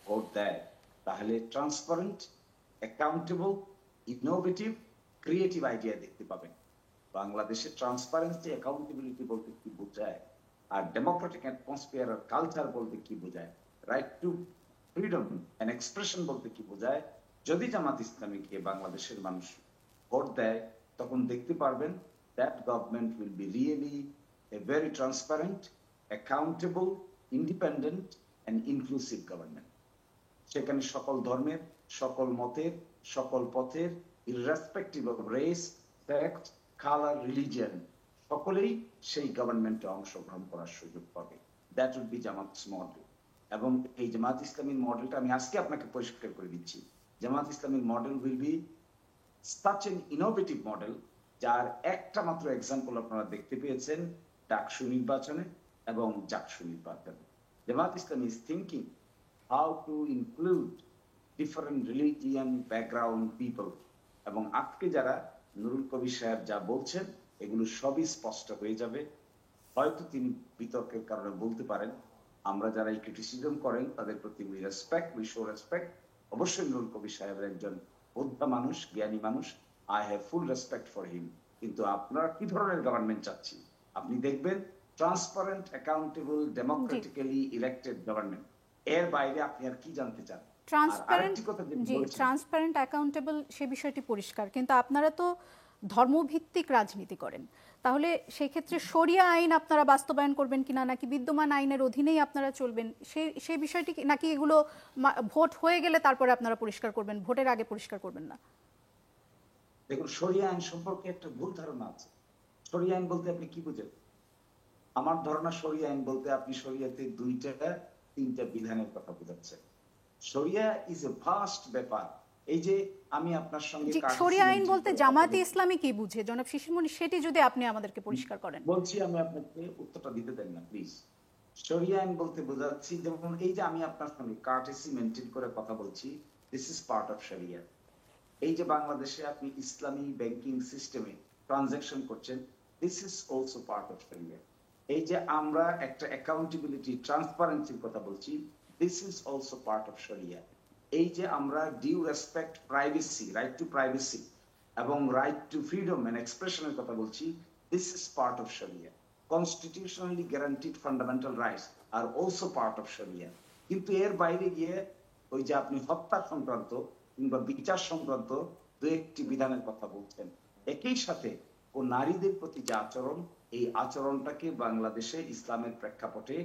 S3: ভোট দেয় তাহলে transparent, accountable, innovative, creative idea দেখতে পাবেন। বাংলাদেশের ট্রান্সপারেন্সি, অ্যাকাউন্টেবিলিটি বলতে কি বোঝায়, আর ডেমোক্রেটিক অ্যাটমসফিয়ার আর কালচার বলতে কি বোঝায়, right to freedom and expression বলতে কি বোঝায়, যদি জামাত ইসলামীকে বাংলাদেশের মানুষ ভোট দেয় তখন দেখতে পারবেন that government will be really a very transparent, accountable, independent and inclusive government. সেখানে সকল ধর্মের, সকল মতের, সকল পথের, irrespective of race, sect, color, religion, সকলেই সেই গভর্নমেন্টে অংশগ্রহণ করার সুযোগ পাবে। That would be Jamaat's model. এবং এই জামাত ইসলামীর মডেলটা আমি আজকে আপনাকে পরিষ্কার করে দিচ্ছি। জামাত ইসলামীর model will be such an innovative model, যার একটা মাত্র এক্সাম্পল আপনারা দেখতে পেয়েছেন ডাকসু নির্বাচনে এবং জাকসু নির্বাচনে। Jamaat Islami is thinking how to include different religion background people, এবং আজকে যারা নুরুল কবির সাহেব যা বলছেন এগুলো সবই স্পষ্ট হয়ে যাবে। হয়তো তিনি বিতর্কের কারণে বলতে পারেন, আমরা যারা এই ক্রিটিসিজম করেন তাদের প্রতি উই শো রেসপেক্ট। অবশ্যই নুরুল কবির সাহেবের একজন বোদ্ধা মানুষ, জ্ঞানী মানুষ, I have full respect for him. কিন্তু আপনারা কি ধরনের গভর্নমেন্ট চাচ্ছি? আপনি দেখবেন transparent, accountable, democratically elected government. এর বাইরে আপনি আর কি জানতে চান?
S1: ট্রান্সপারেন্ট, অ্যাকাউন্টেবল সে বিষয়টি পরিষ্কার, কিন্তু আপনারা তো ধর্মভিত্তিক রাজনীতি করেন। তাহলে সেই ক্ষেত্রে শরিয়া আইন আপনারা বাস্তবায়ন করবেন কিনা, নাকি বিদ্যমান আইনের অধীনেই আপনারা চলবেন, সেই বিষয়টি নাকি এগুলো ভোট হয়ে গেলে তারপরে আপনারা পরিষ্কার করবেন, ভোটের আগে পরিষ্কার করবেন না?
S3: দেখুন, শরিয়া আইন সম্পর্কে একটা ভুল ধারণা আছে। শরিয়া আইন বলতে আপনি কি বুঝেন? আমার ধারণা শরিয়া আইন বলতে আপনি শরিয়াতে 2-3টা বিধানের কথা বোঝাচ্ছেন। শরিয়া ইজ এ ভাস্ট ব্যাপার। এই যে আমি আপনার সঙ্গে
S1: শরিয়া আইন বলতে জামাতে ইসলামী কি বুঝে জনাব শিশির মনির, সেটি যদি আপনি আমাদেরকে পরিষ্কার করেন।
S3: বলছি, আমি আপনাকে উত্তরটা দিতে দেন না প্লিজ। শরিয়া আইন বলতে বোঝাচ্ছি যেমন এই যে আমি আপনার সঙ্গে কার্টেসি মেইনটেইন করে কথা বলছি, দিস ইজ পার্ট অফ শরিয়া। এই যে বাংলাদেশে আপনি ইসলামী ব্যাংকিং সিস্টেমে ট্রানজাকশন করছেন, this is also part of শরিয়া। এই যে আমরা একটা অ্যাকাউন্টেবিলিটি, ট্রান্সপারেন্সির কথা বলছি, this is also part of শরিয়া। এই যে আমরা due respect privacy, right to privacy এবং রাইট টু ফ্রিডম এন্ড এক্সপ্রেশনের কথা বলছি, দিস ইজ পার্ট অফ শরিয়া। কনস্টিটিউশনালি গ্যারান্টিড ফান্ডামেন্টাল রাইটস আর অলসো পার্ট অফ শরিয়া। কিন্তু এর বাইরে গিয়ে ওই যে আপনি হত্যা সংক্রান্ত কিংবা বিচার সংক্রান্ত দু একটি বিধানের কথা বলছেন, একই সাথে ও নারীদের প্রতি যে আচরণ, এই আচরণটাকে বাংলাদেশে ইসলামের প্রেক্ষাপটে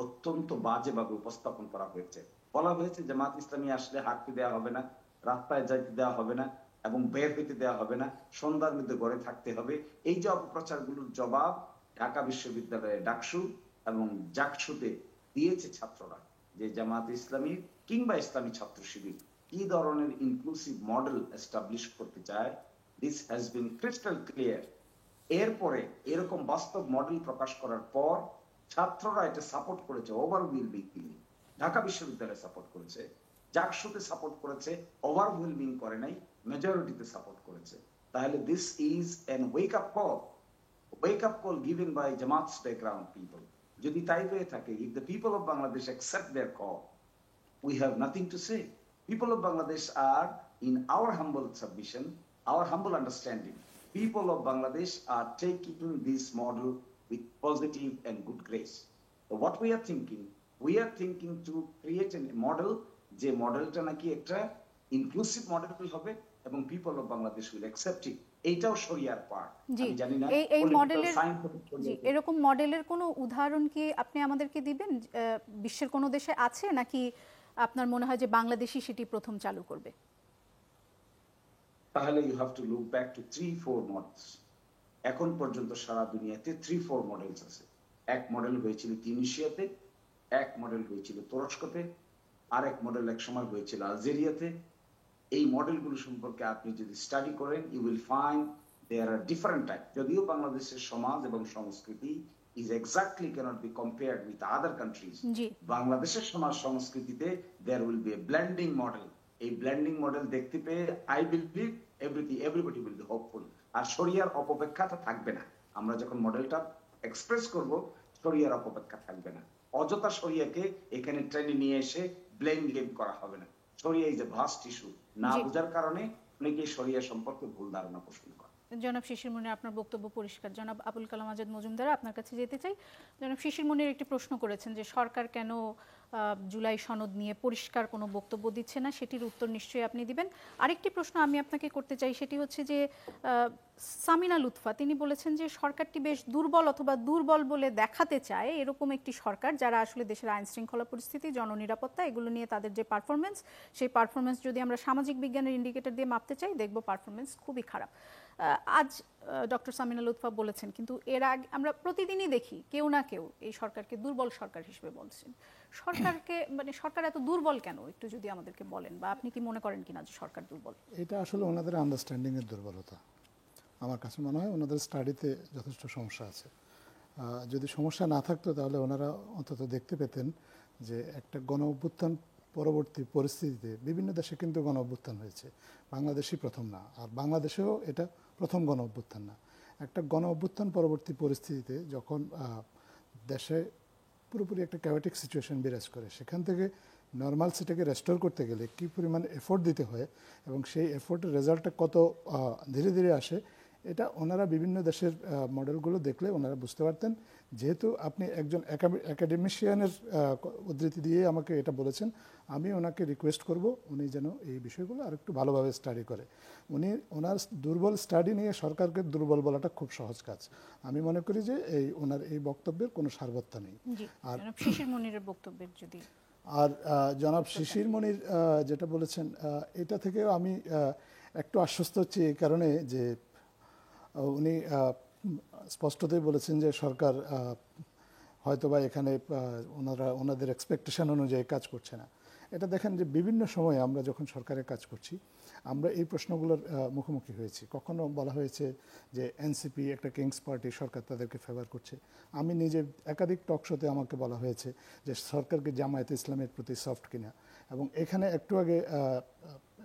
S3: অত্যন্ত বাজেভাবে উপস্থাপন করা হয়েছে। বলা হয়েছে জামাত ইসলামী আসলে হাঁটতে দেওয়া হবে না, রাস্তায় যাইতে দেওয়া হবে না এবং বের হইতে দেওয়া হবে না, সন্ধ্যার মধ্যে ঘরে থাকতে হবে। এই যে অপপ্রচারগুলোর জবাব ঢাকা বিশ্ববিদ্যালয়ে ডাকসু এবং জাকসুতে দিয়েছে ছাত্ররা, যে জামাত ইসলামী কিংবা ইসলামী ছাত্র শিবির কি ধরনের ইনক্লুসিভ মডেল এস্টাবলিশ করতে চায়, this has been crystal clear. এরপরে এরকম বাস্তব মডেল প্রকাশ করার পর ছাত্ররা এটা সাপোর্ট করেছে ওভারওয়েলমিংলি। ঢাকা বিশ্ববিদ্যালয়ে সাপোর্ট করেছে, জাকসুতে সাপোর্ট করেছে, ওভারওয়েলমিং করে নাই, মেজরিটিতে সাপোর্ট করেছে। তাহলে this is an wake up call given by Jamaat's background people. যদি তাই হয়ে থাকে, if the people of Bangladesh accept their call, we have nothing to say. People of Bangladesh are, in our humble submission, our humble understanding, people of Bangladesh are taking this model with positive and good grace. So what we are thinking to create a model, যে মডেলটা নাকি একটা ইনক্লুসিভ মডেল হবে এবং people of Bangladesh will accept it. এইটাও শরিয়ার পার্ট।
S1: জি,
S3: আমি জানি না
S1: এই মডেলের, জি, এরকম মডেলের কোনো উদাহরণ কি আপনি আমাদেরকে দিবেন? বিশ্বের কোনো দেশে আছে নাকি আপনার মনে হয় যে বাংলাদেশই সেটি প্রথম চালু করবে?
S3: তাহলে you have to look back to 3-4 models. এখন পর্যন্ত সারা দুনিয়াতে 3-4 মডেলস আছে। এক মডেল হয়েছিল তিউনিসিয়াতে, এক মডেল হয়েছিল তুরস্কতে, আরেক মডেল এক সময় হয়েছিল আলজেরিয়াতে। এই মডেলগুলো সম্পর্কে আপনি যদি স্টাডি করেন, you will find there are different type. যদিও বাংলাদেশের সমাজ এবং সংস্কৃতি is exactly cannot be compared with other countries. বাংলাদেশের সমাজ সংস্কৃতিতে there will be a blending model. এই ব্লেন্ডিং মডেল দেখতে পেয়ে I believe everybody will be hopeful. আর শরিয়ার অপব্যাখ্যাটা থাকবে না। আমরা যখন মডেলটা এক্সপ্রেস করব, শরিয়ার অপব্যাখ্যা থাকবে না। অযথা শরিয়াকে এখানে ট্রেনে নিয়ে এসে ব্লেম গেম করা হবে না। শরিয়া ইজ এ ভাস্ট ইস্যু। না বোঝার কারণে অনেকে শরিয়া সম্পর্কে ভুল ধারণা পোষণ করে।
S1: জনাব শিশির মনির, আপনার বক্তব্য পরিষ্কার। জনাব আবুল কালাম আজাদ মজুমদার, আপনার কাছে যেতে চাই। জনাব শিশির মনির একটি প্রশ্ন করেছেন যে সরকার কেন জুলাই সনদ নিয়ে পরিষ্কার কোনো বক্তব্য দিচ্ছে না, সেটির উত্তর নিশ্চয়ই আপনি দিবেন। আরেকটি প্রশ্ন আমি আপনাকে করতে চাই, সেটি হচ্ছে যে সামিনা লুৎফা তিনি বলেছেন যে সরকারটি বেশ দুর্বল অথবা দুর্বল বলে দেখাতে চায় এরকম একটি সরকার, যারা আসলে দেশের আইন শৃঙ্খলা পরিস্থিতি, জননিরাপত্তা, এগুলো নিয়ে তাদের যে পারফরমেন্স, সেই পারফরমেন্স যদি আমরা সামাজিক বিজ্ঞানের ইন্ডিকেটর দিয়ে মাপতে চাই, দেখব পারফরমেন্স খুবই খারাপ। আজ ডক্টর সামিনা লুৎফা বলেছেন, কিন্তু এর আগে আমরা প্রতিদিনই দেখি কেউ না কেউ এই সরকারকে দুর্বল সরকার হিসেবে বলছেন। সরকারকে মানে সরকার এত দুর্বল কেন, একটু যদি আমাদেরকে বলেন, বা আপনি কি মনে করেন কিনা যে সরকার দুর্বল?
S2: এটা আসলে ওনাদের আন্ডারস্ট্যান্ডিং এর দুর্বলতা। আমার কাছে মনে হয় ওনাদের স্টাডিতে যথেষ্ট সমস্যা আছে। যদি সমস্যা না থাকতো তাহলে ওনারা অন্তত দেখতে পেতেন যে একটা গণ অভ্যুত্থান পরবর্তী পরিস্থিতিতে বিভিন্ন দেশে কিন্তু গণ অভ্যুত্থান হয়েছে, বাংলাদেশই প্রথম না, আর বাংলাদেশেও এটা প্রথম গণ অভ্যুত্থান না। একটা গণ অভ্যুত্থান পরবর্তী পরিস্থিতিতে যখন দেশে পুরোপুরি একটা ক্যাওটিক সিচুয়েশন বিরাজ করে, সেখান থেকে নর্মাল সেটাকে রেস্টোর করতে গেলে কী পরিমাণ এফোর্ট দিতে হয় এবং সেই এফোর্টের রেজাল্টটা কত ধীরে ধীরে আসে, এটা ওনারা বিভিন্ন দেশের মডেলগুলো দেখলে ওনারা বুঝতে পারতেন। যেহেতু আপনি একজন একাডেমিশিয়ানের উদ্ধৃতি দিয়ে আমাকে এটা বলেছেন, আমি ওনাকে রিকোয়েস্ট করব উনি যেন এই বিষয়গুলো আর একটু ভালোভাবে স্টাডি করে। ওনার দুর্বল স্টাডি নিয়ে সরকারকে দুর্বল বলাটা খুব সহজ কাজ। আমি মনে করি যে ওনার এই বক্তব্যের কোনো সারবত্তা নেই।
S1: আর শিশির মনিরের বক্তব্যের যদি
S2: আর জনাব শিশির মনির যেটা বলেছেন, এটা থেকেও আমি একটু আশ্বস্ত হচ্ছি এই কারণে যে উনি স্পষ্টতই বলেছেন যে সরকার হয়তোবা এখানে ওনাদের এক্সপেকটেশন অনুযায়ী কাজ করছে না। এটা দেখেন যে বিভিন্ন সময়ে আমরা যখন সরকারের কাজ করছি, আমরা এই প্রশ্নগুলোর মুখোমুখি হয়েছি। কখনো বলা হয়েছে যে এনসিপি একটা কিংস পার্টি, সরকার তাদেরকে ফেভার করছে। আমি নিজে একাধিক টক শোতে আমাকে বলা হয়েছে যে সরকারকে জামায়াতে ইসলামের প্রতি সফট কিনা। এবং এখানে একটু আগে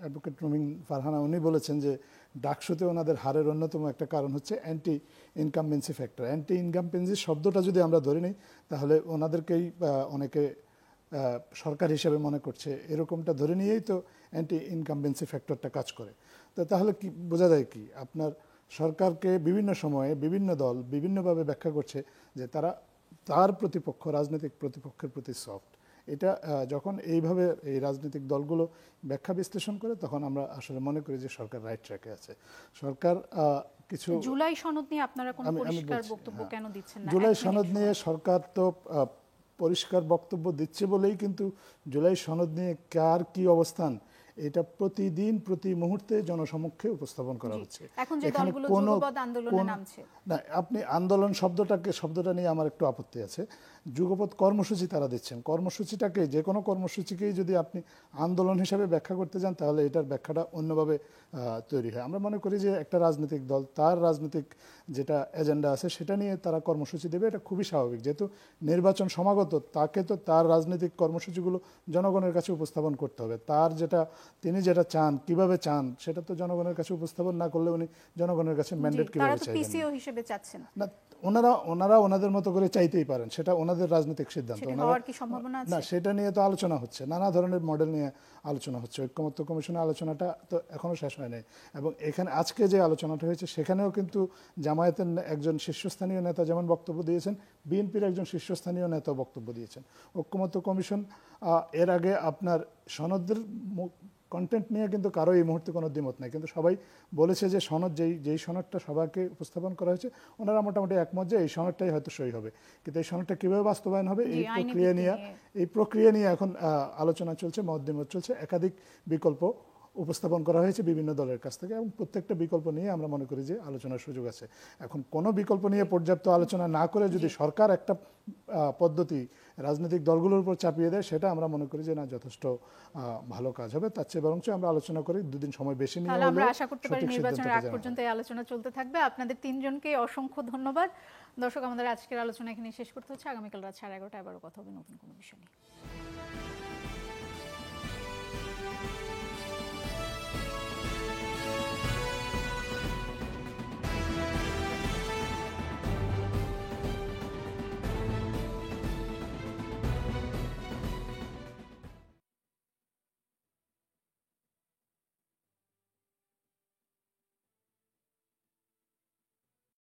S2: অ্যাডভোকেট রুমিন ফারহানা উনি বলেছেন যে ডাকসুতে ওনাদের হারের অন্যতম একটা কারণ হচ্ছে anti incumbency factor. Anti incumbency শব্দটা যদি আমরা ধরে নিই তাহলে ওনাদেরকেই অনেকে সরকার হিসেবে মনে করছে, এরকমটা ধরে নিয়েই তো অ্যান্টি ইনকামবেন্সি ফ্যাক্টরটা কাজ করে। তো তাহলে কি বোঝা যায় কি, আপনার সরকারকে বিভিন্ন সময়ে বিভিন্ন দল বিভিন্নভাবে ব্যাখ্যা করছে যে তারা তার প্রতিপক্ষ, রাজনৈতিক প্রতিপক্ষের প্রতি সফট। এটা যখন এইভাবে এই রাজনৈতিক দলগুলো ব্যাখ্যা বিশ্লেষণ করে, তখন আমরা আসলে মনে করি যে সরকার রাইট ট্র্যাকে আছে। সরকার কিছু
S1: জুলাই সনদ নিয়ে আপনারা কোনো পরিষ্কার বক্তব্য কেন দিচ্ছেন না?
S2: জুলাই সনদ নিয়ে সরকার তো পরিষ্কার বক্তব্য দিচ্ছে বলেই কিন্তু জুলাই সনদ নিয়ে কার কি অবস্থান এটা প্রতিদিন প্রতি মুহূর্তে জনসমক্ষে উপস্থাপন করা হচ্ছে।
S1: এখন যে দলগুলো যুগপৎ আন্দোলনে নামছে,
S2: না, আপনি আন্দোলন শব্দটা নিয়ে আমার একটু আপত্তি আছে। যুগপৎ কর্মসূচি তারা দিচ্ছেন, কর্মসূচিটাকে, যে কোনো কর্মসূচিকেই যদি আপনি আন্দোলন হিসাবে ব্যাখ্যা করতে যান, তাহলে এটার ব্যাখ্যাটা অন্যভাবে তৈরি হয়। আমরা মনে করি যে একটা রাজনৈতিক দল তার রাজনৈতিক যেটা এজেন্ডা আছে সেটা নিয়ে তারা কর্মসূচি দেবে, এটা খুবই স্বাভাবিক। যেহেতু নির্বাচন সমাগত, তাকে তো তার রাজনৈতিক কর্মসূচিগুলো জনগণের কাছে উপস্থাপন করতে হবে। তার তিনি যেটা চান, কিভাবে চান, সেটা তো জনগণের কাছে উপস্থাপন না করলে উনি জনগণের কাছে ম্যান্ডেট কিভাবে চাইবেন?
S1: পিসিও হিসেবে চাচ্ছেন
S2: না, ওনারা ওনাদের মতো করে চাইতেই পারেন, সেটা ওনাদের রাজনৈতিক সিদ্ধান্ত। না, সেটা নিয়ে তো আলোচনা হচ্ছে, নানা ধরনের মডেল নিয়ে আলোচনা হচ্ছে। ঐক্যমত্য কমিশনের আলোচনাটা তো এখনো শেষ হয় নাই, এবং এখানে আজকে যে আলোচনাটা হয়েছে সেখানেও কিন্তু জামায়াতের একজন শীর্ষস্থানীয় নেতা যেমন বক্তব্য দিয়েছেন, বিএনপির একজন শীর্ষস্থানীয় নেতা বক্তব্য দিয়েছেন। ঐক্যমত্য কমিশন এর আগে আপনার সনদের কন্টেন্ট নিয়ে কিন্তু কারো এই মুহূর্তে কোনো দ্বিমত নাই, কিন্তু সবাই বলেছে যে সনদ যেই সনদটা সবাইকে উপস্থাপন করা হয়েছে, ওনারা মোটামুটি একমত যে এই সনদটাই হয়তো সই হবে। কিন্তু এই সনদটা কীভাবে বাস্তবায়ন হবে, এই প্রক্রিয়া নিয়ে এখন আলোচনা চলছে, মত দ্বিমত চলছে। একাধিক বিকল্প উপস্থাপন করা হয়েছে বিভিন্ন দলের কাছ থেকে, এবং প্রত্যেকটা বিকল্প নিয়ে আমরা মনে করি যে আলোচনার সুযোগ আছে। এখন কোনো বিকল্প নিয়ে পর্যাপ্ত আলোচনা না করে যদি সরকার একটা পদ্ধতি রাজনৈতিক দলগুলোর উপর চাপিয়ে দেয়, সেটা আমরা মনে করি যে না, যথেষ্ট ভালো কাজ হবে। তার চেয়ে বরঞ্চ আমরা আলোচনা করি, দুদিন সময় বেশি নিয়ে
S1: আমরা আশা করতে পারি নির্বাচনের আগ পর্যন্ত এই আলোচনা চলতে থাকবে। আপনাদের তিনজনকে অসংখ্য ধন্যবাদ। দর্শক, আমাদের আজকের আলোচনা এখানে শেষ করতে হচ্ছে। আগামীকাল রাত 11:30 আবারও কথা হবে নতুন কোনো বিষয় নিয়ে।